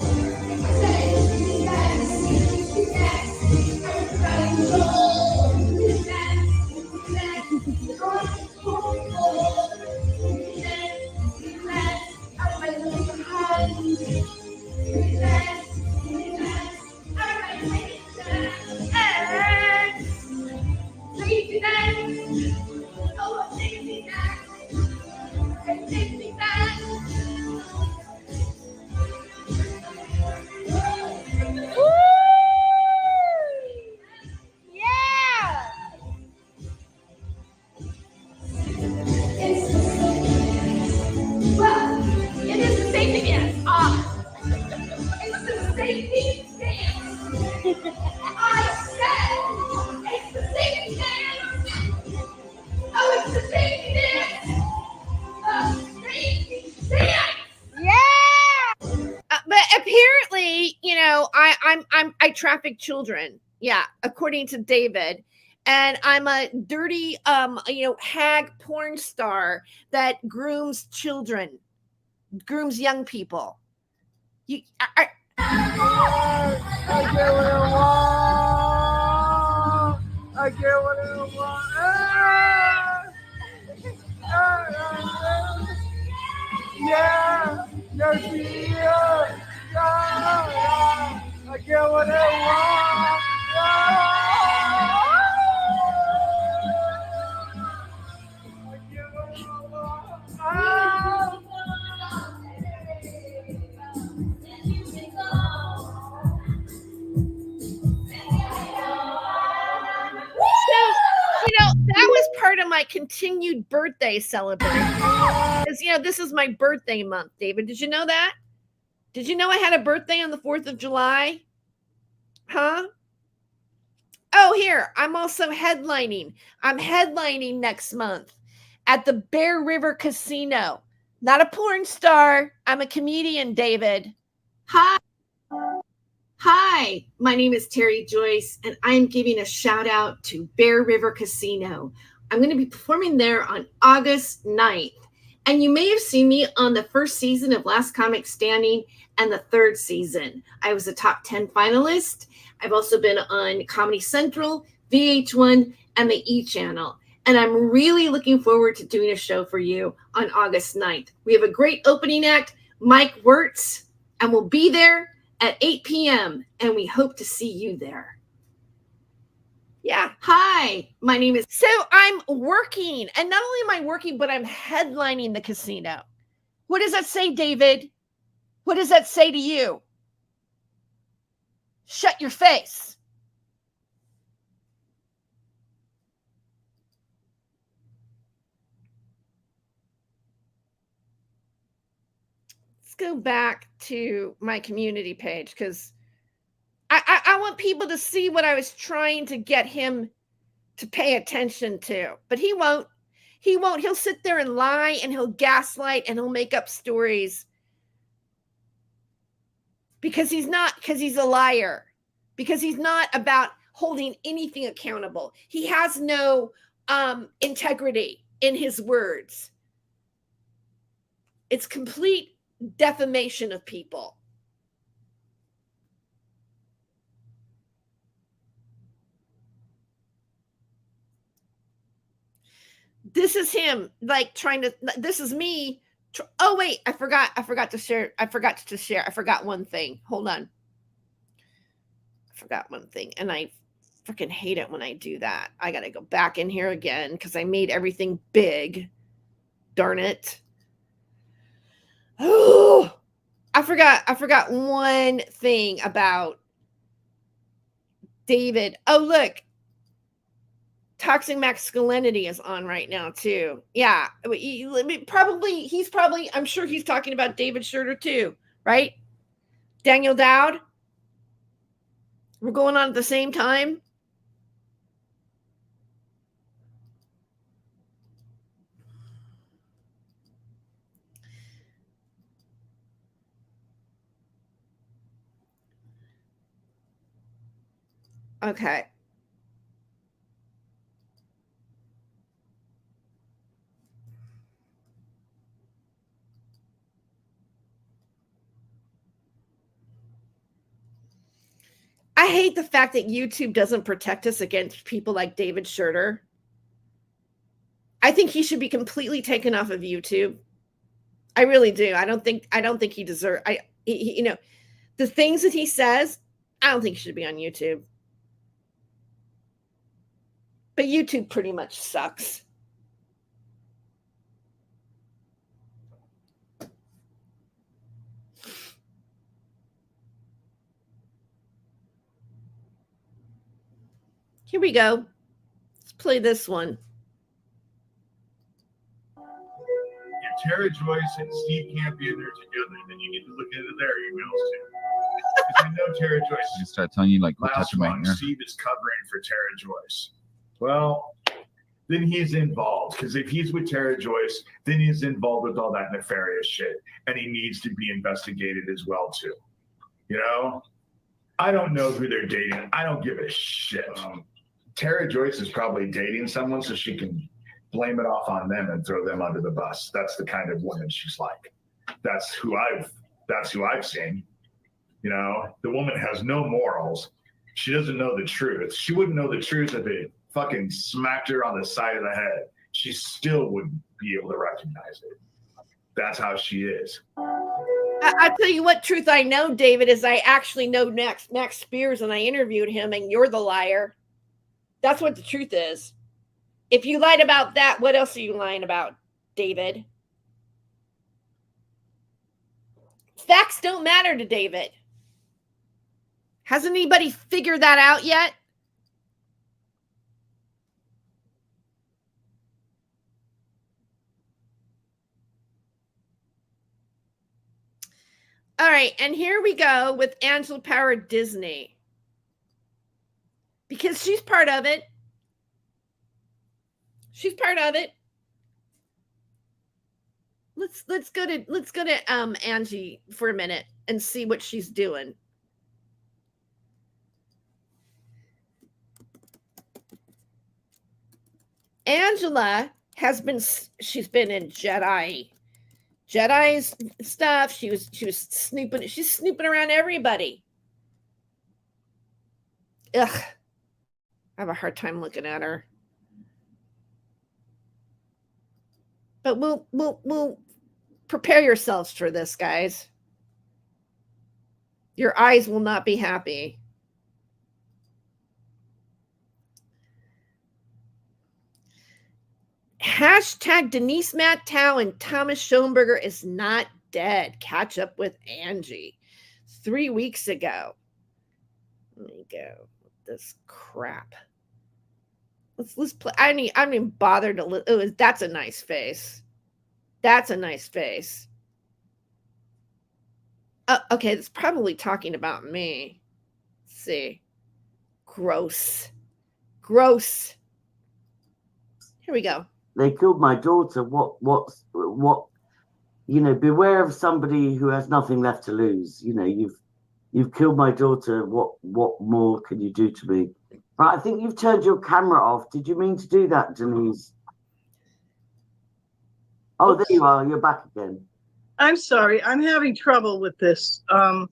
But apparently, I traffic children. Yeah, according to David. And I'm a dirty, hag porn star that grooms children, grooms young people. I get what I want. I get what I want. Yeah. Yeah. I get what I want. That was part of my continued birthday celebration. Because, this is my birthday month, David. Did you know that? Did you know I had a birthday on the 4th of July? Huh? Oh, here. I'm also headlining. I'm headlining next month at the Bear River Casino. Not a porn star. I'm a comedian, David. Hi, my name is Tere Joyce, and I'm giving a shout out to Bear River Casino. I'm going to be performing there on August 9th. And you may have seen me on the first season of Last Comic Standing and the third season. I was a top 10 finalist. I've also been on Comedy Central, VH1, and the E! Channel. And I'm really looking forward to doing a show for you on August 9th. We have a great opening act, Mike Wirtz, and we'll be there at 8 p.m. and we hope to see you there. Yeah. Hi, my name is. So I'm working, and not only am I working, but I'm headlining the casino. What does that say, David? What does that say to you? Shut your face. Let's go back to my community page because I want people to see what I was trying to get him to pay attention to. But he won't. He won't. He'll sit there and lie, and he'll gaslight, and he'll make up stories. Because he's a liar. Because he's not about holding anything accountable. He has no integrity in his words. It's complete defamation of people. This is him this is me. Oh wait, I forgot to share. I forgot one thing. Hold on. forgot one thing, and I freaking hate it when I do that. I got to go back in here again because I made everything big. Darn it. Oh, I forgot one thing about David. Oh, look. Toxic masculinity is on right now too. Yeah. I'm sure he's talking about David Shurter too, right? Daniel Dowd. We're going on at the same time. Okay. I hate the fact that YouTube doesn't protect us against people like David Shurter. I think he should be completely taken off of YouTube. I really do. I don't think he deserves. You know, the things that he says, I don't think he should be on YouTube. But YouTube pretty much sucks. Here we go. Let's play this one. If Tere, Joyce, and Steve can't be in there together, then you need to look into their emails too. Because I know Tere, Joyce. I start telling you, like, quit Last touching my one, hair. Steve is covering for Tere, Joyce. Well, then he's involved. Because if he's with Tere, Joyce, then he's involved with all that nefarious shit, and he needs to be investigated as well too. You know, I don't know who they're dating. I don't give a shit. Tere Joyce is probably dating someone so she can blame it off on them and throw them under the bus. That's the kind of woman she's like. That's who I've seen. You know, the woman has no morals. She doesn't know the truth. She wouldn't know the truth if they fucking smacked her on the side of the head. She still wouldn't be able to recognize it. That's how she is. I tell you what truth I know, David, is I actually know Max Spears, and I interviewed him, and you're the liar. That's what the truth is. If you lied about that, what else are you lying about, David? Facts don't matter to David. Hasn't anybody figured that out yet? All right, and here we go with Angela Power Disney. Because she's part of it. She's part of it. Let's go to Angie for a minute and see what she's doing. Angela she's been in Jedi's stuff. She was snooping. She's snooping around everybody. Ugh. I have a hard time looking at her. But we'll prepare yourselves for this, guys. Your eyes will not be happy. Hashtag Denise Mattow and Thomas Schoenberger is not dead. Catch up with Angie. 3 weeks ago. Let me go with this crap. Let's play. I don't even bother to look. Oh, that's a nice face. That's a nice face. Okay, it's probably talking about me. Let's see. Gross. Gross. Here we go. They killed my daughter. What, you know, beware of somebody who has nothing left to lose. You know, you've killed my daughter. What more can you do to me? Right, I think you've turned your camera off. Did you mean to do that, Denise? Oh, there you are. You're back again. I'm sorry. I'm having trouble with this. Darn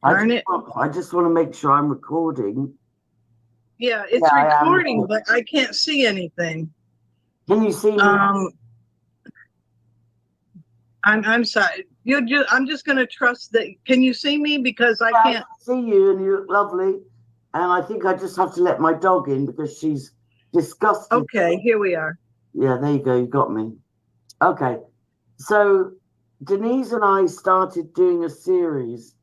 it. I just want to make sure I'm recording. Yeah, it's recording, but I can't see anything. Can you see me? I'm sorry. I'm just going to trust that. Can you see me? Because I can't see you, and you look lovely. And I think I just have to let my dog in because she's disgusted. Okay, here we are. Yeah, there you go. You got me. Okay. So Denise and I started doing a series.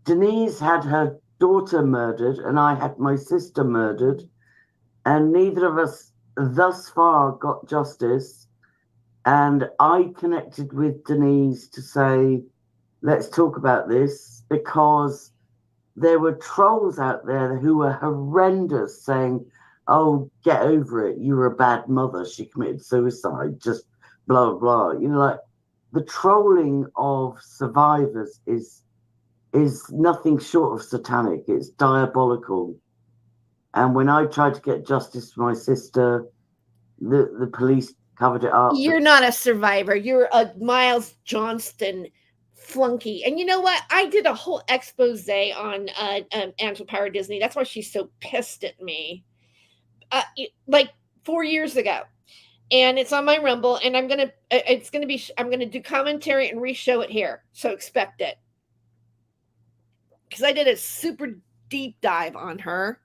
Denise had her daughter murdered, and I had my sister murdered. And neither of us thus far got justice. And I connected with Denise to say, let's talk about this, because there were trolls out there who were horrendous, saying, oh, get over it. You were a bad mother. She committed suicide. Just blah, blah, blah. You know, like the trolling of survivors is nothing short of satanic. It's diabolical. And when I tried to get justice for my sister, the police covered it up. You're not a survivor. You're a Miles Johnston flunky. And you know what? I did a whole expose on Angela Power Disney. That's why she's so pissed at me. Like 4 years ago. And it's on my Rumble, and I'm gonna do commentary and re-show it here. So expect it. Because I did a super deep dive on her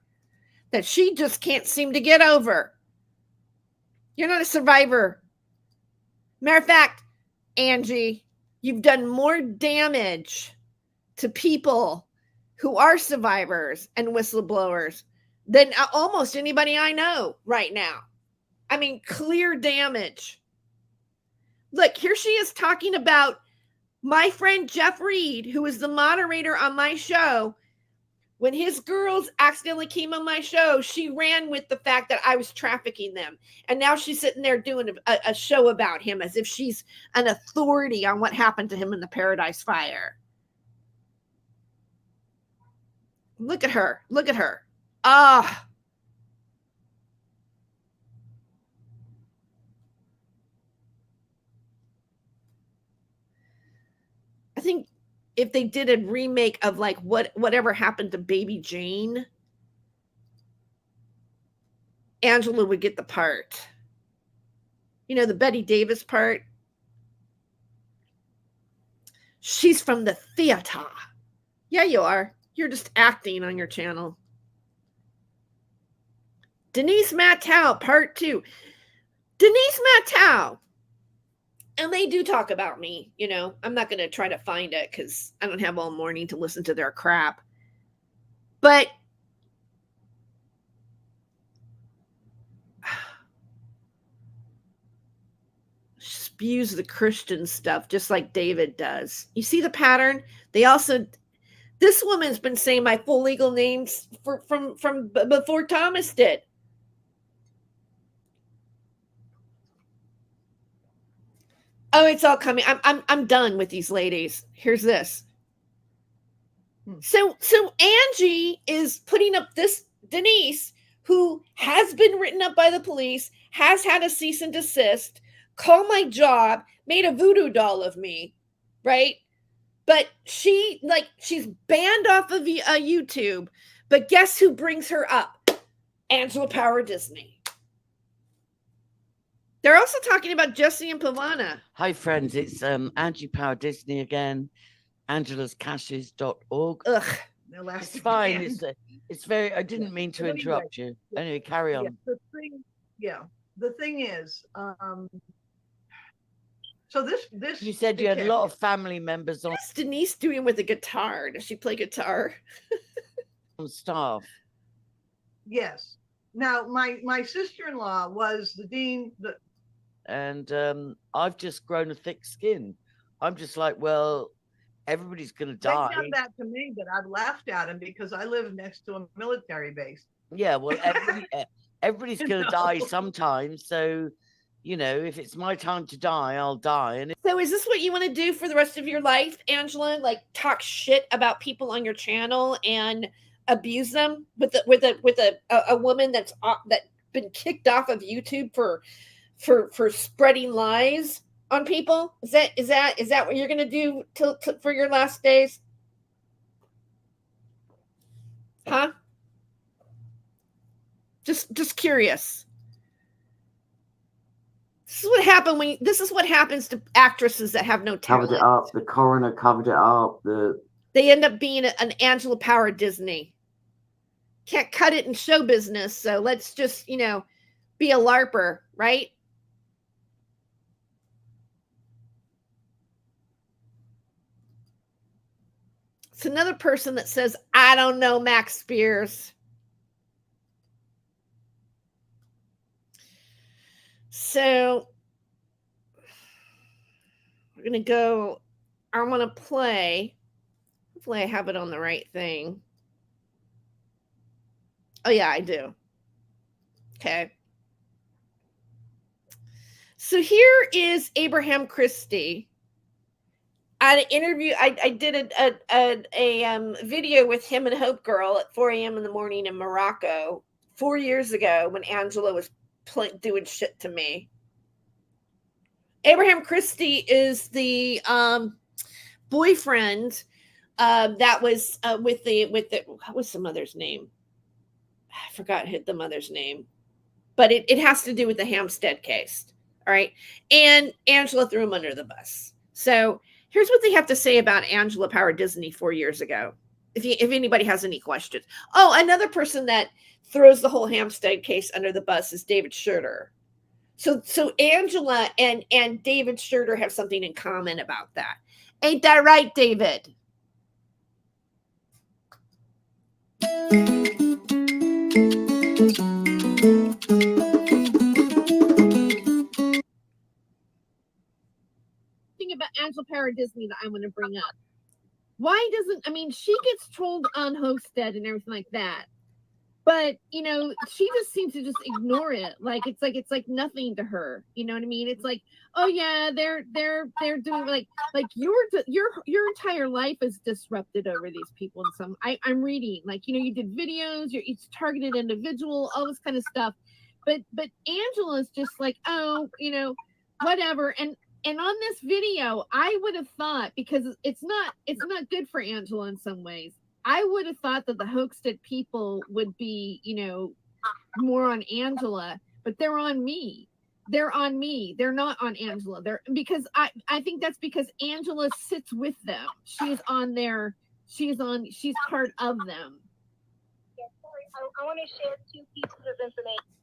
that she just can't seem to get over. You're not a survivor. Matter of fact, Angie, you've done more damage to people who are survivors and whistleblowers than almost anybody I know right now. I mean, clear damage. Look, here she is talking about my friend Jeff Reed, who is the moderator on my show. When his girls accidentally came on my show, she ran with the fact that I was trafficking them. And now she's sitting there doing a show about him as if she's an authority on what happened to him in the Paradise Fire. Look at her. Look at her. Ah. I think if they did a remake of like whatever happened to Baby Jane, Angela would get the part. You know, the Betty Davis part. She's from the theater. Yeah, you are. You're just acting on your channel. Denise Mattow, part 2. Denise Mattow. And they do talk about me, you know. I'm not going to try to find it because I don't have all morning to listen to their crap. But spews the Christian stuff just like David does. You see the pattern? They also, this woman's been saying my full legal names from before Thomas did. Oh, it's all coming. I'm done with these ladies. Here's this. So Angie is putting up this Denise, who has been written up by the police, has had a cease and desist, call my job, made a voodoo doll of me, right? But she's banned off of YouTube. But guess who brings her up? Angela Power Disney. They're also talking about Jesse and Pavana. Hi, friends. It's Angie Power Disney again. AngelasCashes.org. Ugh. No, It's fine. It's very. I didn't mean to interrupt you. Anyway, carry on. The thing is, so this. You said you had a lot of family members on. What's Denise doing with the guitar? Does she play guitar? On staff. Yes. Now, my sister-in-law was the dean. And I've just grown a thick skin. I'm just like, well, everybody's going to die. They done that to me, but I've laughed at him because I live next to a military base. Yeah, well, everybody's going to die sometime. So, you know, if it's my time to die, I'll die. And so is this what you want to do for the rest of your life, Angela? Like talk shit about people on your channel and abuse them with a woman that's been kicked off of YouTube for spreading lies on people? Is that what you're going to do for your last days? Huh? Just curious. This is what happened when this is what happens to actresses that have no talent. Covered it up. The coroner covered it up. They end up being an Angela Power Disney. Can't cut it in show business, so let's just, be a LARPer, right? It's another person that says, I don't know Max Spears. So we're going to go, I'm going to play. Hopefully I have it on the right thing. Oh, yeah, I do. Okay. So here is Abraham Christie. At an interview, I did a video with him and Hope Girl at 4 a.m. in the morning in Morocco 4 years ago when Angela was doing shit to me. Abraham Christie is the boyfriend that was with the what was the mother's name? I forgot the mother's name, but it has to do with the Hampstead case. All right, and Angela threw him under the bus. So here's what they have to say about Angela Power Disney 4 years ago. If anybody has any questions. Oh, another person that throws the whole Hampstead case under the bus is David Shurter. So Angela and David Shurter have something in common about that. Ain't that right, David? Thing about Angela Power Disney that I want to bring up. Why doesn't, she gets trolled on Hosted and everything like that. But, she just seems to just ignore it. It's like nothing to her. You know what I mean? It's like, oh yeah, they're doing like your entire life is disrupted over these people. And I'm reading, you did videos, you're each targeted individual, all this kind of stuff. But Angela's just like, oh, whatever. And on this video, I would have thought, because it's not good for Angela in some ways, I would have thought that the Hoaxted people would be, more on Angela, but they're on me. They're on me. They're not on Angela. Because I think that's because Angela sits with them. She's part of them. Yeah, sorry. I want to share 2 pieces of information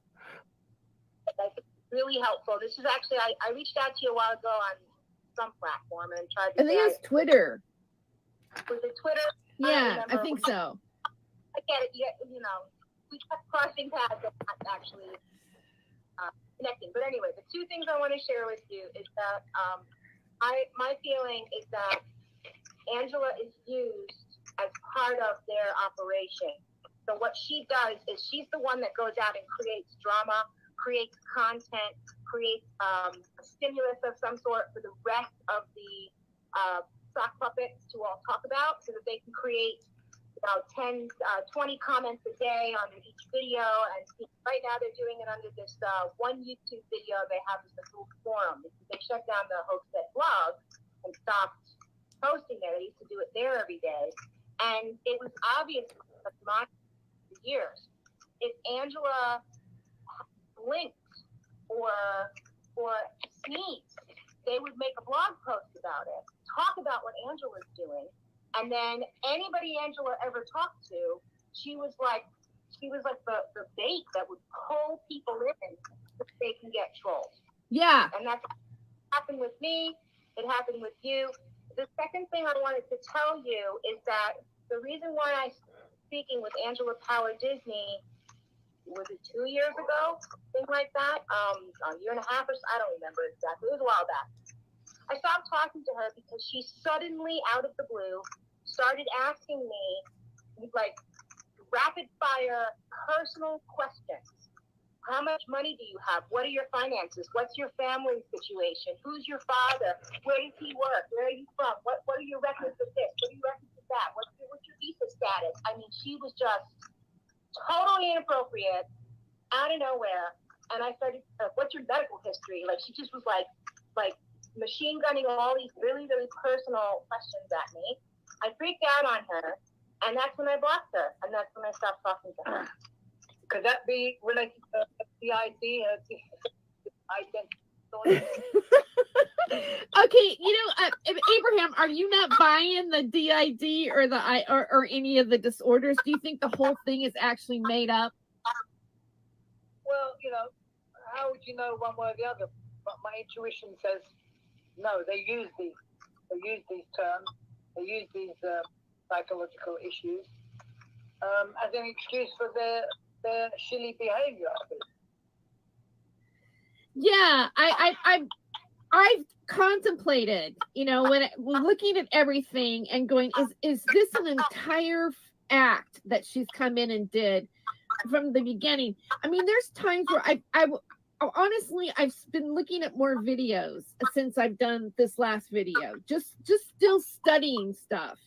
that's really helpful. This is actually, I reached out to you a while ago on some platform and tried to. I think it's Twitter. Was it Twitter? Yeah, I think so. I get it. We kept crossing paths and not actually connecting. But anyway, the 2 things I want to share with you is that my feeling is that Angela is used as part of their operation. So what she does is she's the one that goes out and creates drama, creates content, creates a stimulus of some sort for the rest of the sock puppets to all talk about, so that they can create 10, 20 comments a day on each video. And right now they're doing it under this one YouTube video they have as the Google forum, because they shut down the Hoaxed blog and stopped posting there. They used to do it there every day, and it was obvious for years. If Angela blinked or sneezed, they would make a blog post about it, talk about what Angela's doing, and then anybody Angela ever talked to, she was like the bait that would pull people in so they can get trolled. Yeah. And that's happened with me. It happened with you. The second thing I wanted to tell you is that the reason why I'm speaking with Angela Power Disney, was it 2 years ago? Something like that? A year and a half or so, I don't remember exactly. It was a while back. I stopped talking to her because she suddenly, out of the blue, started asking me, rapid fire personal questions. How much money do you have? What are your finances? What's your family situation? Who's your father? Where does he work? Where are you from? What are your records of this? What are your records of that? What's your visa status? I mean, she was just totally inappropriate, out of nowhere. And I started, what's your medical history? She just was like machine gunning all these really, really personal questions at me. I freaked out on her, and that's when I blocked her, and that's when I stopped talking to her. Could that be related to the idea? I think Okay, Abraham, are you not buying the DID or the or any of the disorders? Do you think the whole thing is actually made up? Well, how would you know one way or the other? But my intuition says no. They use these terms. They use these psychological issues as an excuse for their silly behavior. I think. Yeah, I've contemplated, when looking at everything and going, is this an entire act that she's come in and did from the beginning? I mean, there's times where I honestly, I've been looking at more videos since I've done this last video, just still studying stuff,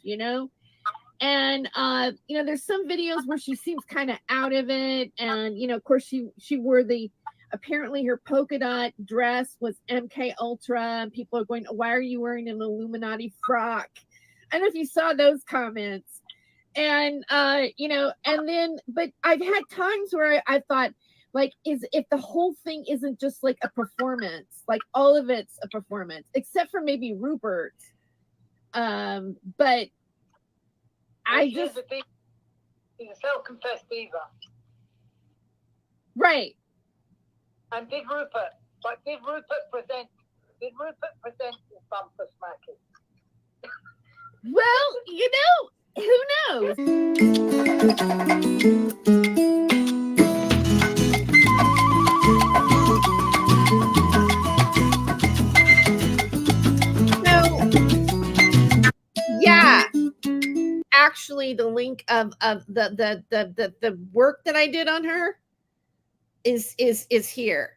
and there's some videos where she seems kind of out of it, and of course she wore apparently her polka dot dress was MK Ultra, and people are going, why are you wearing an Illuminati frock? I don't know if you saw those comments. And and then, but I've had times where I thought, like, if the whole thing isn't just like a performance, like all of it's a performance, except for maybe Rupert. But He's a self-confessed diva. Right. And did Rupert present his bumper smacking? Well, who knows? So, yeah. Actually, the link of the work that I did on her is here.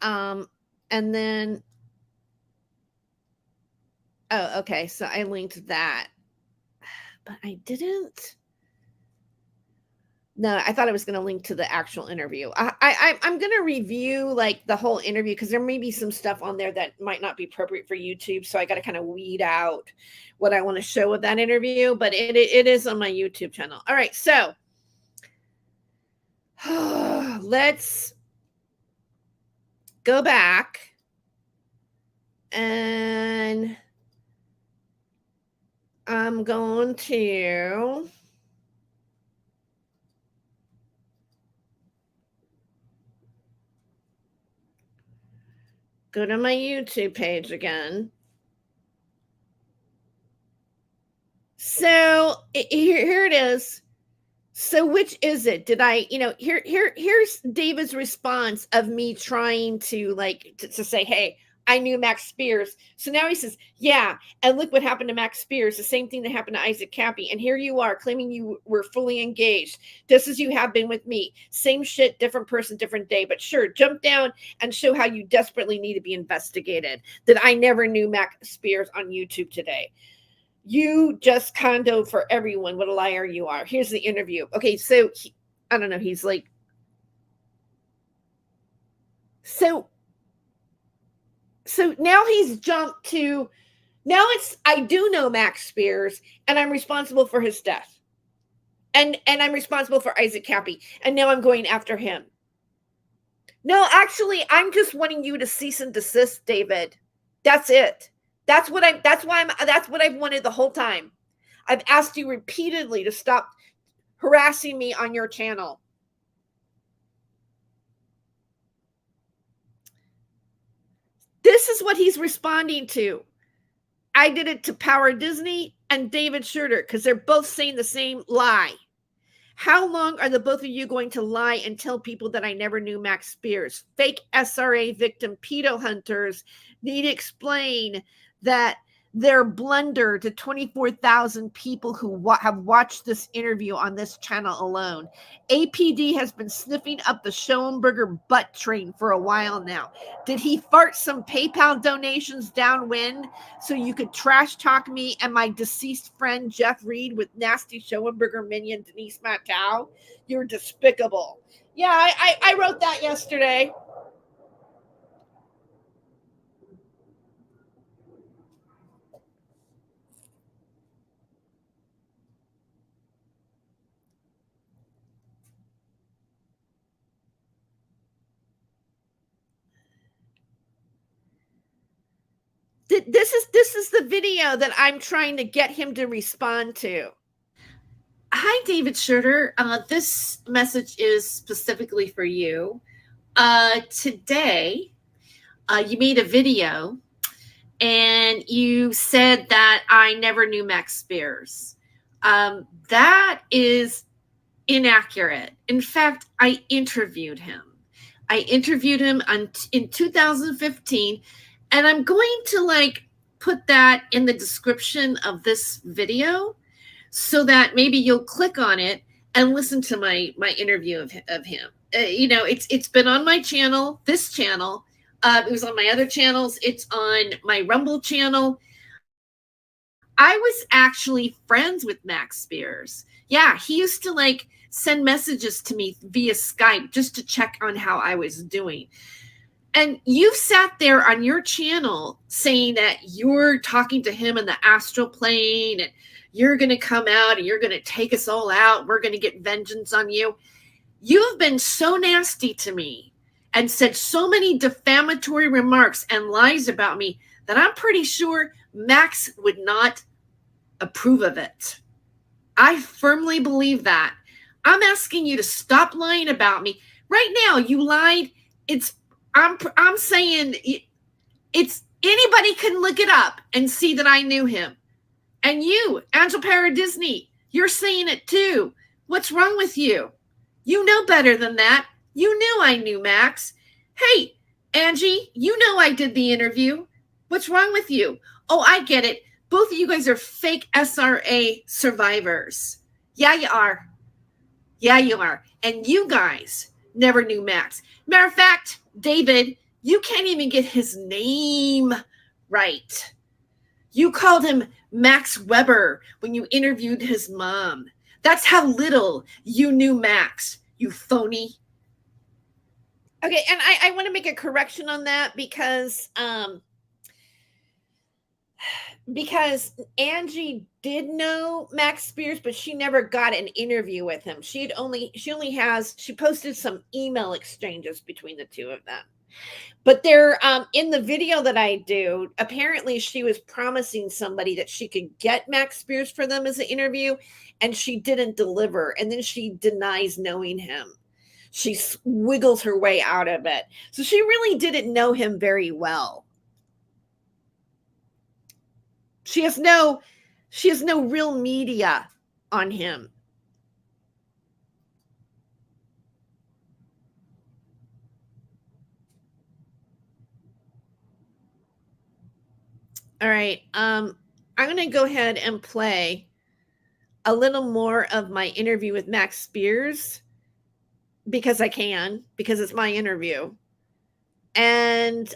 And then, oh, okay, so I linked that, but I didn't. No, I thought I was going to link to the actual interview. I'm going to review like the whole interview, because there may be some stuff on there that might not be appropriate for YouTube. So I got to kind of weed out what I want to show with that interview, but it is on my YouTube channel. All right, so let's go back and I'm going to go to my YouTube page again. So here it is. So which is it? Did I, here's David's response of me trying to to say, hey, I knew Max Spears. So now he says, yeah, and look what happened to Max Spears. The same thing that happened to Isaac Cappy. And here you are claiming you were fully engaged, just as you have been with me. Same shit, different person, different day. But sure, jump down and show how you desperately need to be investigated. That I never knew Max Spears on YouTube today. You just condo for everyone. What a liar you are. Here's the interview. Okay, so I don't know. He's like, so now he's jumped to, now it's, I do know Max Spears and I'm responsible for his death. And I'm responsible for Isaac Cappy. And now I'm going after him. No, actually, I'm just wanting you to cease and desist, David. That's it. That's what I've wanted the whole time. I've asked you repeatedly to stop harassing me on your channel. This is what he's responding to. I did it to Power Disney and David Shurter because they're both saying the same lie. How long are the both of you going to lie and tell people that I never knew Max Spears? Fake SRA victim pedo hunters need to explain that their blunder to 24,000 people who have watched this interview on this channel alone. APD has been sniffing up the Schoenberger butt train for a while now. Did he fart some PayPal donations downwind so you could trash talk me and my deceased friend Jeff Reed with nasty Schoenberger minion Denise Matau? You're despicable. Yeah, I wrote that yesterday. This is the video that I'm trying to get him to respond to. Hi, David Shurter. This message is specifically for you. Today, you made a video and you said that I never knew Max Spears. That is inaccurate. In fact, I interviewed him. In 2015, and I'm going to put that in the description of this video so that maybe you'll click on it and listen to my interview of him. It's been on my channel, this channel. It was on my other channels. It's on my Rumble channel. I was actually friends with Max Spears. Yeah, he used to send messages to me via Skype just to check on how I was doing. And you've sat there on your channel saying that you're talking to him in the astral plane and you're going to come out and you're going to take us all out. We're going to get vengeance on you. You've been so nasty to me and said so many defamatory remarks and lies about me that I'm pretty sure Max would not approve of it. I firmly believe that. I'm asking you to stop lying about me. Right now, you lied. I'm saying it's anybody can look it up and see that I knew him. And you, Angel Para Disney, you're saying it too. What's wrong with you? You know better than that. You knew I knew Max. Hey, Angie, you know I did the interview. What's wrong with you? Oh, I get it. Both of you guys are fake SRA survivors. Yeah, you are. Yeah, you are. And you guys never knew Max. Matter of fact, David, you can't even get his name right. You called him Max Weber when you interviewed his mom. That's how little you knew Max, you phony. Okay, and I want to make a correction on that because Angie did know Max Spears, but she never got an interview with him. She posted some email exchanges between the two of them. But they're in the video that I do, apparently she was promising somebody that she could get Max Spears for them as an interview, and she didn't deliver. And then she denies knowing him. She wiggles her way out of it. So she really didn't know him very well. She has no real media on him. All right. I'm going to go ahead and play a little more of my interview with Max Spears because I can, because it's my interview. And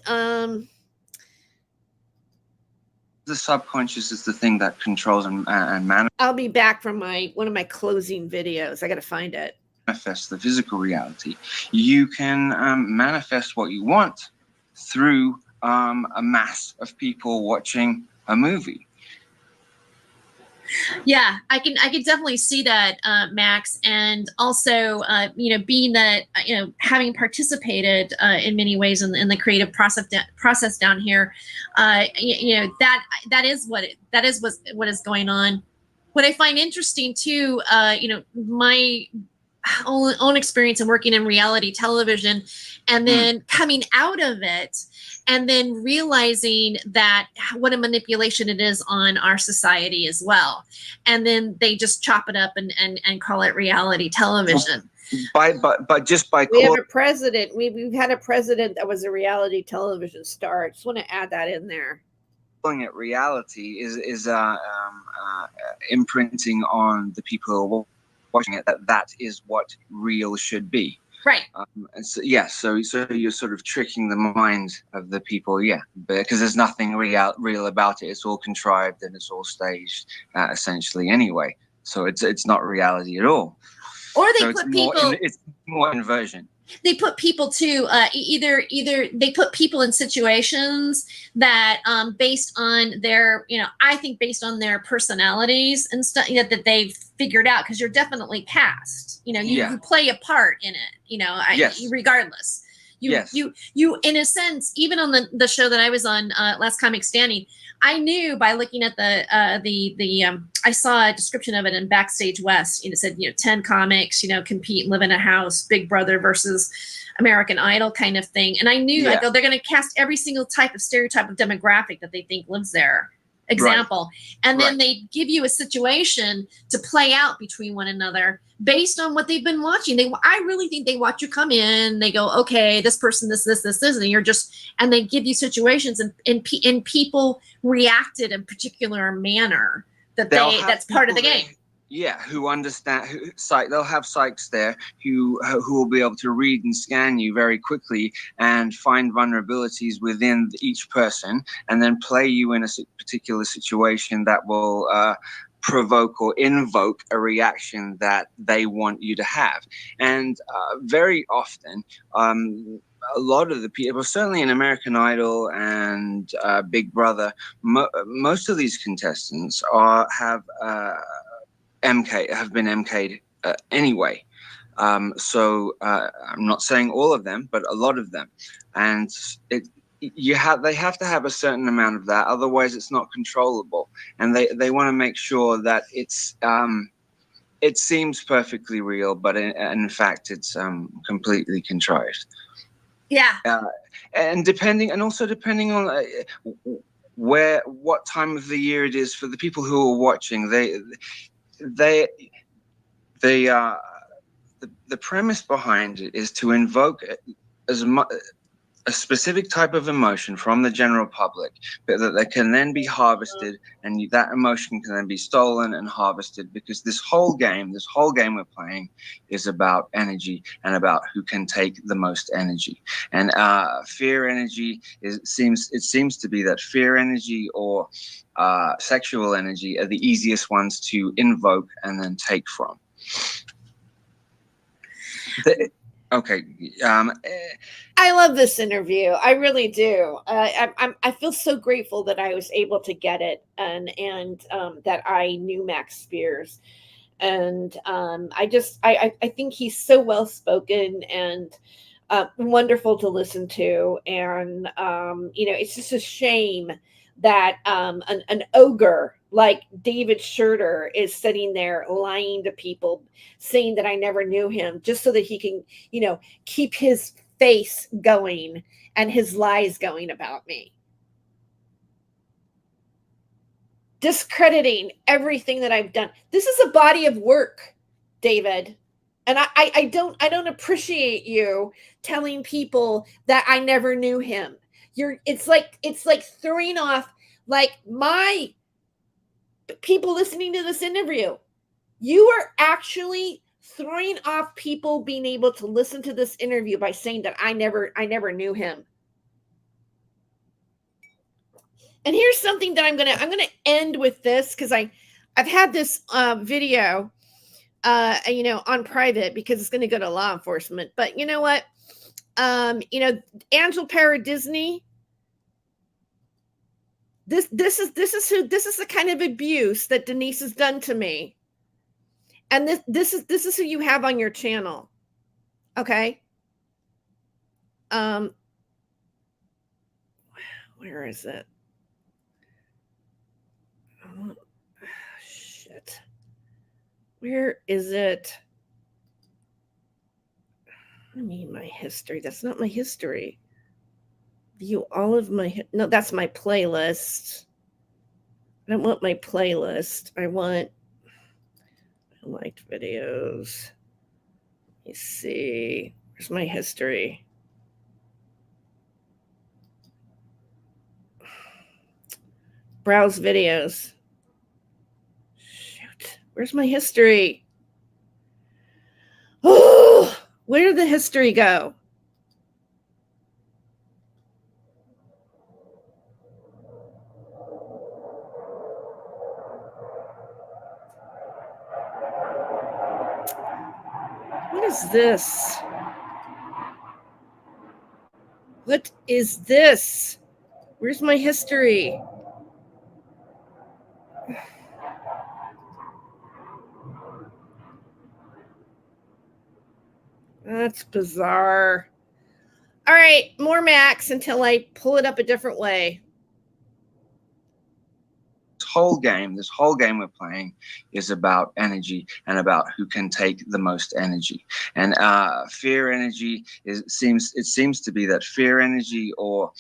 the subconscious is the thing that controls and manifests. I'll be back from one of my closing videos. I got to find it. Manifest the physical reality. You can manifest what you want through a mass of people watching a movie. Yeah, I can definitely see that, Max, and also, being that, having participated in many ways in the creative process down here, that is what is going on. What I find interesting too, my own experience in working in reality television, and then coming out of it, and then realizing that what a manipulation it is on our society as well. And then they just chop it up and call it reality television. But just by we have a president. We've had a president that was a reality television star. I just want to add that in there. Calling it reality is imprinting on the people who are watching it that is what real should be. Right. And so, yeah, so you're sort of tricking the mind of the people, because there's nothing real about it. It's all contrived and it's all staged, essentially. Anyway, so it's not reality at all. Or they put people. It's more inversion. They put people too. Either they put people in situations that, based on their, I think based on their personalities and stuff that they've figured out, because you're definitely cast. You play a part in it. Yes. Regardless, Yes. You in a sense, even on the show that I was on, Last Comic Standing, I knew by looking at I saw a description of it in Backstage West. It said 10 comics compete and live in a house, Big Brother versus American Idol kind of thing. And I knew I go, they're going to cast every single type of stereotype of demographic that they think lives there. Example. Right. And then they give you a situation to play out between one another based on what they've been watching. I really think they watch you come in, they go, okay, this person, this, and you're just, and they give you situations and people reacted in a particular manner that's part of the game. Who understand, they'll have psychs there who will be able to read and scan you very quickly and find vulnerabilities within each person and then play you in a particular situation that will provoke or invoke a reaction that they want you to have. And very often, a lot of the people, certainly in American Idol and Big Brother, most of these contestants have been MK'd anyway. So I'm not saying all of them, but a lot of them. And they have to have a certain amount of that, otherwise it's not controllable. And they want to make sure that it seems perfectly real, but in fact it's completely contrived. Yeah. And depending on what time of the year it is for the people who are watching, the premise behind it is to invoke a specific type of emotion from the general public, but that can then be harvested, and that emotion can then be stolen and harvested, because this whole game we're playing is about energy and about who can take the most energy. And fear energy seems to be that fear energy or sexual energy are the easiest ones to invoke and then take from. Okay. I love this interview. I really do. I feel so grateful that I was able to get it, and that I knew Max Spears, and I think he's so well spoken and wonderful to listen to, and it's just a shame that an ogre like David Shurter is sitting there lying to people, saying that I never knew him, just so that he can, keep his face going and his lies going about me. Discrediting everything that I've done. This is a body of work, David. And I don't appreciate you telling people that I never knew him. It's like throwing off like my people listening to this interview. You are actually throwing off people being able to listen to this interview by saying that I never knew him. And here's something that I'm gonna end with this, because I've had this video on private, because it's gonna go to law enforcement. But you know what? Angel Para Disney. This is the kind of abuse that Denise has done to me. And this is who you have on your channel. Okay? Where is it? Oh, shit. Where is it? I mean, my history. That's not my history. View all of my... No, that's my playlist. I don't want my playlist. I want... I liked videos. Let me see. Where's my history? Browse videos. Shoot. Where's my history? Oh, where did the history go? What is this? What is this? Where's my history? That's bizarre. All right, more Max until I pull it up a different way. This whole game we're playing is about energy and about who can take the most energy. And fear energy seems to be that fear energy or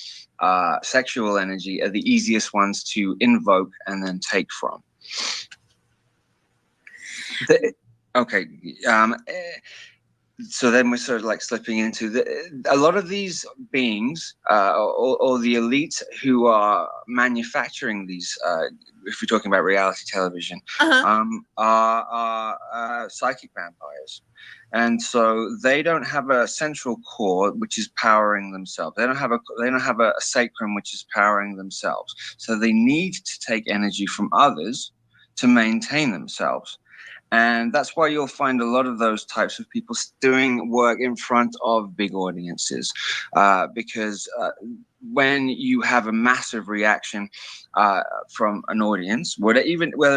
sexual energy are the easiest ones to invoke and then take from. Okay. So then we're sort of like slipping into a lot of these beings or the elites who are manufacturing these, if we're talking about reality television, are psychic vampires. And so they don't have a central core which is powering themselves. They don't have a sacrum which is powering themselves. So they need to take energy from others to maintain themselves. And that's why you'll find a lot of those types of people doing work in front of big audiences, because when you have a massive reaction from an audience, whether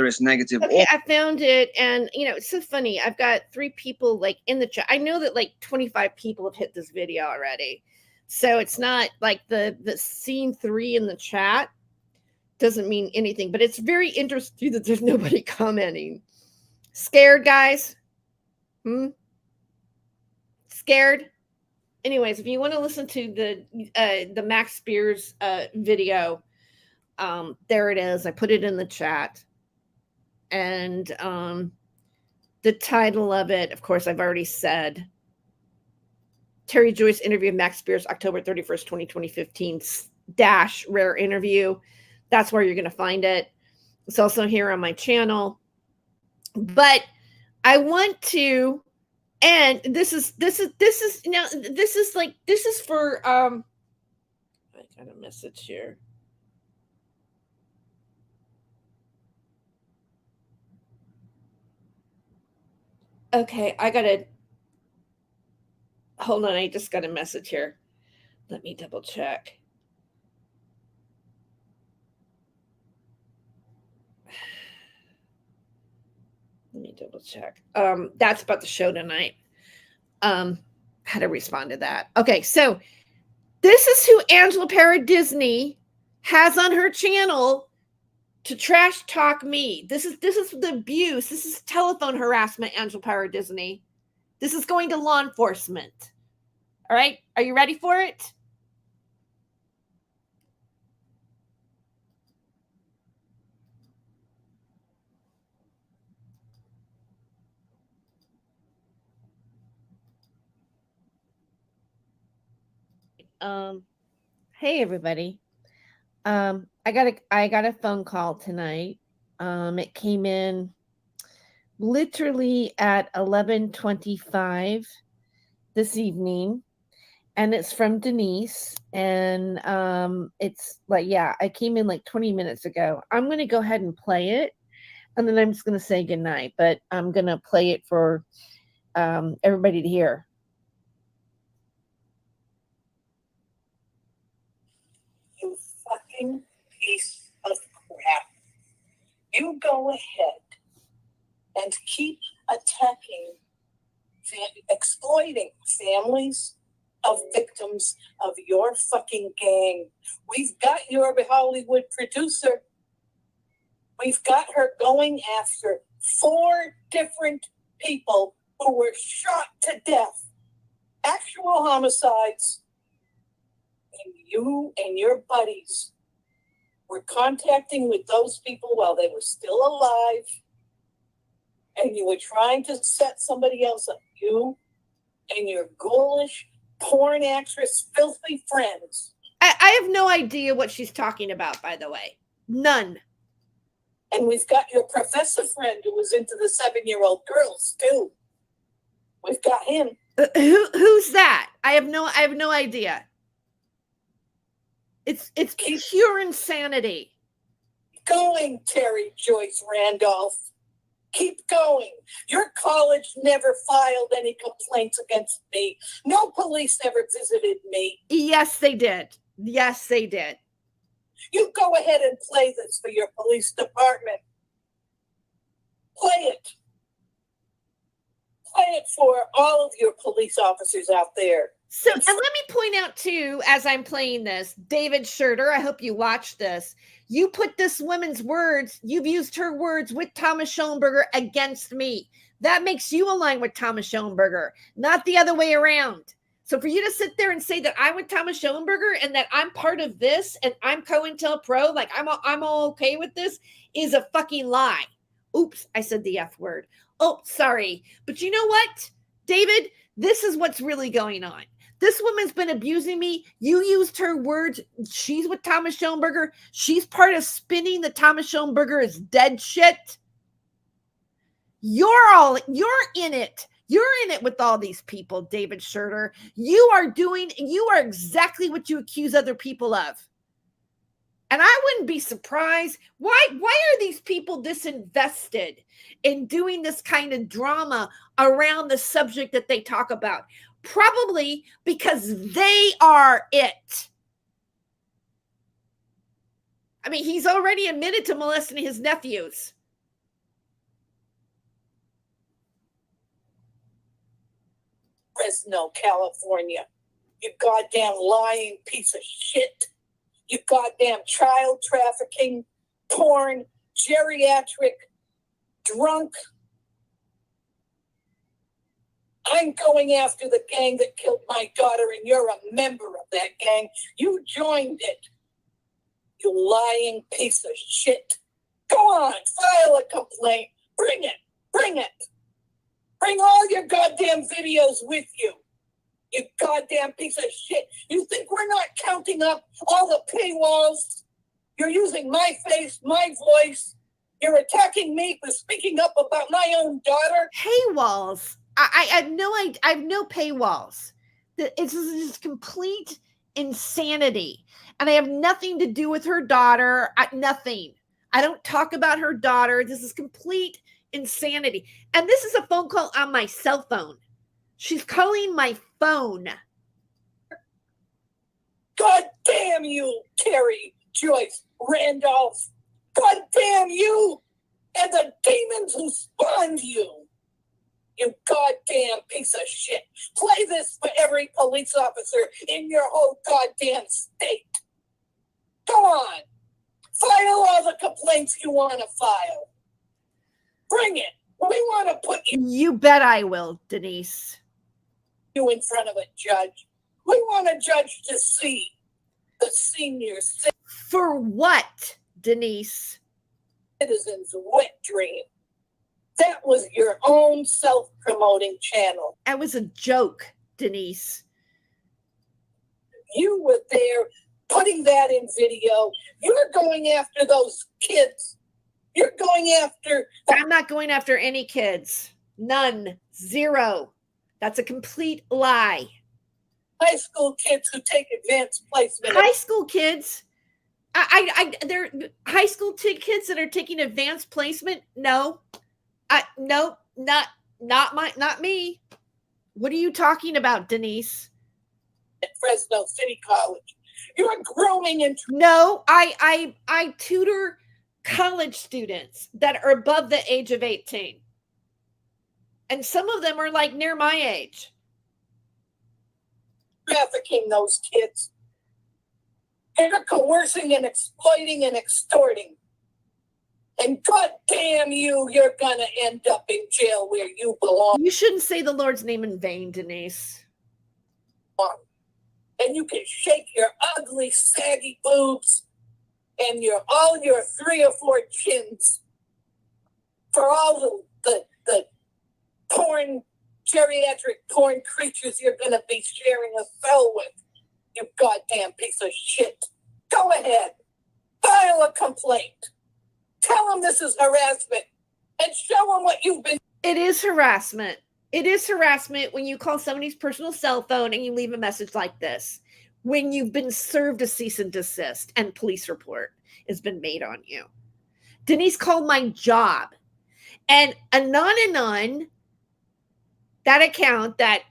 it's negative okay, or... I found it, and it's so funny. I've got 3 people like in the chat. I know that like 25 people have hit this video already, so it's not like the scene 3 in the chat doesn't mean anything, but it's very interesting that there's nobody commenting. Scared, guys? Scared? Anyways, if you want to listen to the Max Spears video, there it is. I put it in the chat. And the title of it, of course, I've already said. Tere Joyce interview of Max Spears, October 31st, 2015, -- rare interview. That's where you're going to find it. It's also here on my channel. But I want to, and this is for I got a message here. Okay, hold on, I just got a message here. Let me double check. Let me double check. That's about the show tonight. How to respond to that. Okay, so this is who Angela Parra Disney has on her channel to trash talk me. This is the abuse. This is telephone harassment, Angela Parra Disney. This is going to law enforcement. All right, are you ready for it? Hey everybody. I got a phone call tonight. It came in literally at 11:25 this evening, and it's from Denise, and it's like, I came in like 20 minutes ago. I'm going to go ahead and play it, and then I'm just going to say goodnight, but I'm going to play it for everybody to hear. You fucking piece of crap. You go ahead and keep attacking, exploiting families of victims of your fucking gang. We've got your Hollywood producer. We've got her going after 4 different people who were shot to death. Actual homicides. And you and your buddies were contacting with those people while they were still alive. And you were trying to set somebody else up. You and your ghoulish porn actress, filthy friends. I have no idea what she's talking about, by the way. None. And we've got your professor friend who was into the 7-year-old girls too. We've got him. Who's that? I have no idea. It's pure insanity. Going, Tere Joyce Randolph. Keep going. Your college never filed any complaints against me. No police ever visited me. Yes, they did. Yes, they did. You go ahead and play this for your police department. Play it. Play it for all of your police officers out there. So, and let me point out too, as I'm playing this, David Shurter, I hope you watch this. You put this woman's words, you've used her words with Thomas Schoenberger against me. That makes you align with Thomas Schoenberger, not the other way around. So for you to sit there and say that I'm with Thomas Schoenberger and that I'm part of this and I'm COINTELPRO, like I'm all okay with this, is a fucking lie. Oops, I said the F word. Oh, sorry. But you know what, David? This is what's really going on. This woman's been abusing me. You used her words. She's with Thomas Schoenberger. She's part of spinning the Thomas Schoenberger is dead shit. You're in it. You're in it with all these people, David Shurter. You are exactly what you accuse other people of. And I wouldn't be surprised. Why are these people disinvested in doing this kind of drama around the subject that they talk about? Probably because they are it. I mean, he's already admitted to molesting his nephews. Fresno, California. You goddamn lying piece of shit. You goddamn child trafficking, porn, geriatric, drunk. I'm going after the gang that killed my daughter, and you're a member of that gang. You joined it. You lying piece of shit. Go on, file a complaint. Bring it. Bring it. Bring all your goddamn videos with you. You goddamn piece of shit. You think we're not counting up all the paywalls? You're using my face, my voice. You're attacking me for speaking up about my own daughter. Paywalls. I have no paywalls. It's just complete insanity. And I have nothing to do with her daughter. Nothing. I don't talk about her daughter. This is complete insanity. And this is a phone call on my cell phone. She's calling my phone. God damn you, Tere, Joyce, Randolph. God damn you and the demons who spawned you. You goddamn piece of shit. Play this for every police officer in your whole goddamn state. Go on. File all the complaints you want to file. Bring it. We want to put You bet I will, Denise. You in front of a judge. We want a judge to see the senior For what, Denise? citizen's wet dream. That was your own self-promoting channel. That was a joke, Denise. You were there putting that in video. You're going after those kids. You're going after... I'm not going after any kids. None. Zero. That's a complete lie. High school kids who take advanced placement. High school kids? They're high school kids that are taking advanced placement? No. No, not me. What are you talking about, Denise? At Fresno City College. You're grooming and... No, I tutor college students that are above the age of 18. And some of them are like near my age. Trafficking those kids. You're coercing and exploiting and extorting. And God damn you, you're gonna end up in jail where you belong. You shouldn't say the Lord's name in vain, Denise. And you can shake your ugly, saggy boobs and all your 3 or 4 chins for all the porn, geriatric porn creatures you're gonna be sharing a cell with. You goddamn piece of shit. Go ahead. File a complaint. Tell them this is harassment and show them what you've been. It is harassment. It is harassment when you call somebody's personal cell phone and you leave a message like this. When you've been served a cease and desist and police report has been made on you. Denise called my job. And Anon, that account that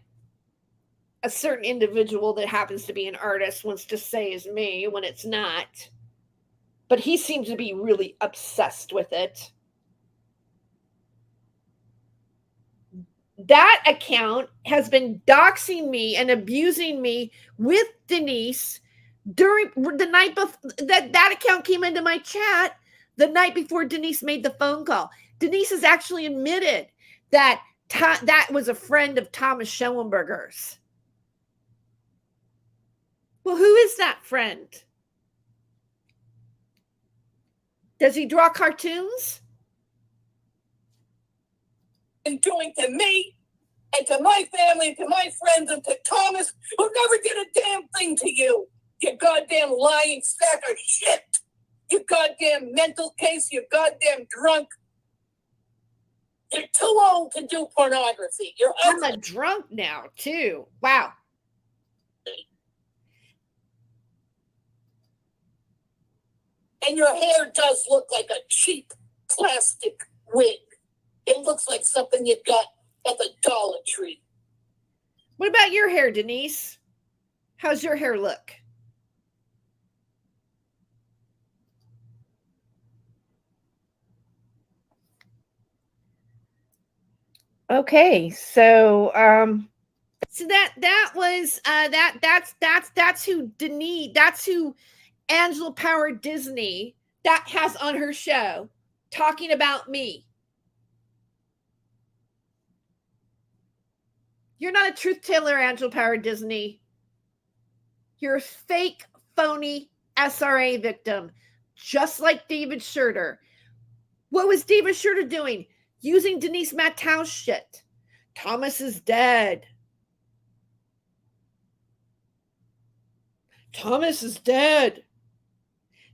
a certain individual that happens to be an artist wants to say is me when it's not. But he seems to be really obsessed with it. that account has been doxing me and abusing me with Denise during the night before that account came into my chat the night before Denise made the phone call. Denise has actually admitted that that was a friend of Thomas Schellenberger's. Well, who is that friend? Does he draw cartoons? And doing to me and to my family and to my friends and to Thomas, who never did a damn thing to you. You goddamn lying sack of shit. You goddamn mental case. You goddamn drunk. You're too old to do pornography. I'm a drunk now, too. Wow. And your hair does look like a cheap plastic wig. It looks like something you got at the Dollar Tree. What about your hair, Denise? How's your hair look? Okay, so that was that's who Denise, that's who Angela Power Disney that has on her show talking about me. You're not a truth teller, Angela Power Disney. You're a fake, phony SRA victim, just like David Shurter. What was David Shurter doing? Using Denise Mattau's shit. Thomas is dead. Thomas is dead.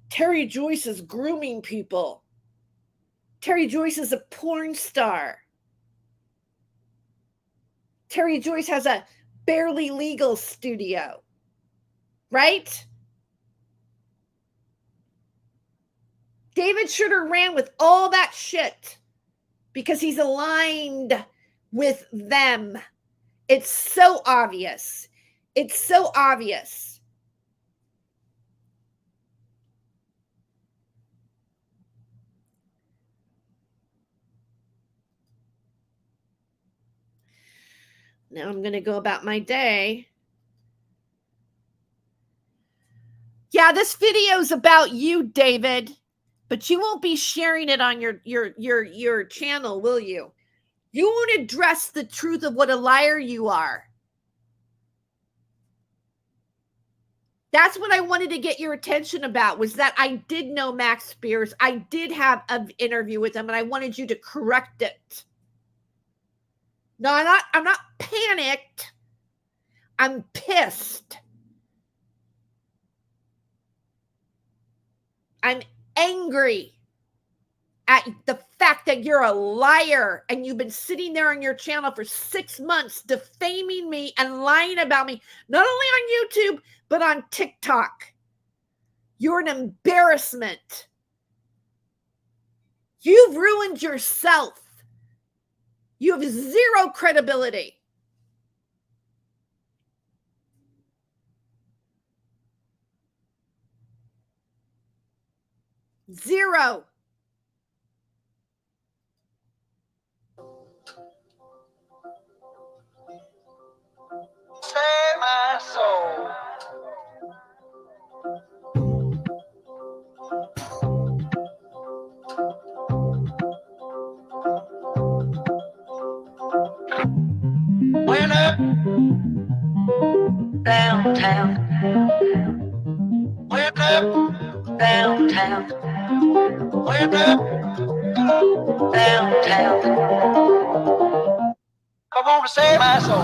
Tere Joyce is grooming people. Tere Joyce is a porn star. Tere Joyce has a barely legal studio. Right? David Shurter ran with all that shit because he's aligned with them. It's so obvious. It's so obvious. Now I'm going to go about my day. Yeah, this video is about you, David, but you won't be sharing it on your channel, will you? You won't address the truth of what a liar you are. That's what I wanted to get your attention about, was that I did know Max Spears. I did have an interview with him, and I wanted you to correct it. No, I'm not panicked. I'm pissed. I'm angry at the fact that you're a liar and you've been sitting there on your channel for 6 months defaming me and lying about me, not only on YouTube, but on TikTok. You're an embarrassment. You've ruined yourself. You have zero credibility. Zero. Save my soul. Went up downtown. Went up downtown. Went up downtown. Come on to save my soul.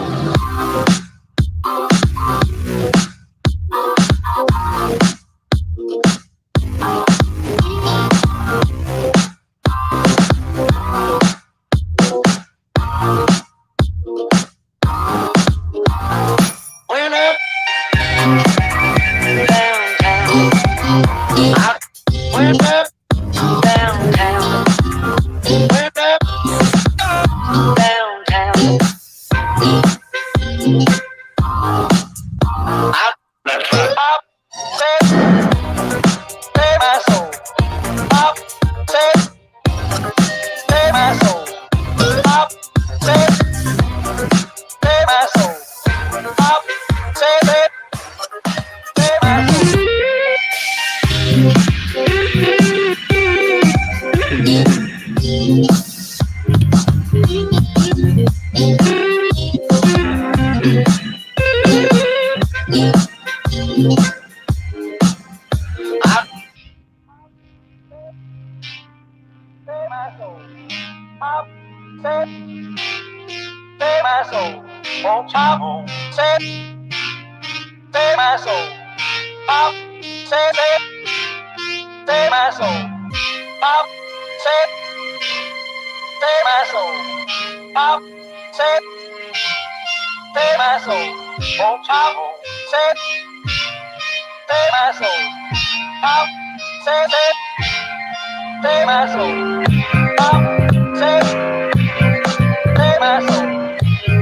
Went up downtown. Went up downtown. Went up downtown. Save my soul. Won't you save my soul? Pop, save my soul. Pop, save my soul. Pop, save my soul. Won't you save my soul? Pop, save my soul. Pop, save my soul.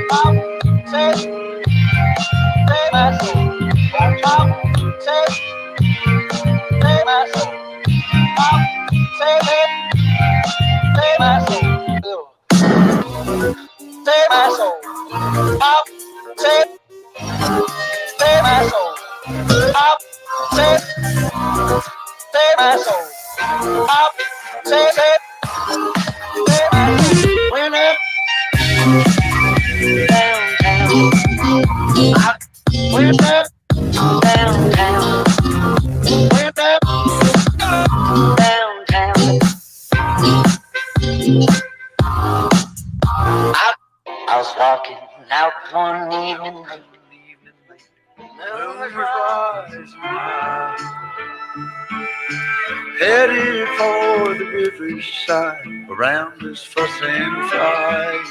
Pop, save my soul. Won't you save my soul? Pop, save my soul. Save my soul. Pop, save my soul. Pop, save my soul. Pop, save my soul. When up downtown, went up downtown, went up downtown. I was walking out one evening late. Headed for the riverside, around us fuss and fight.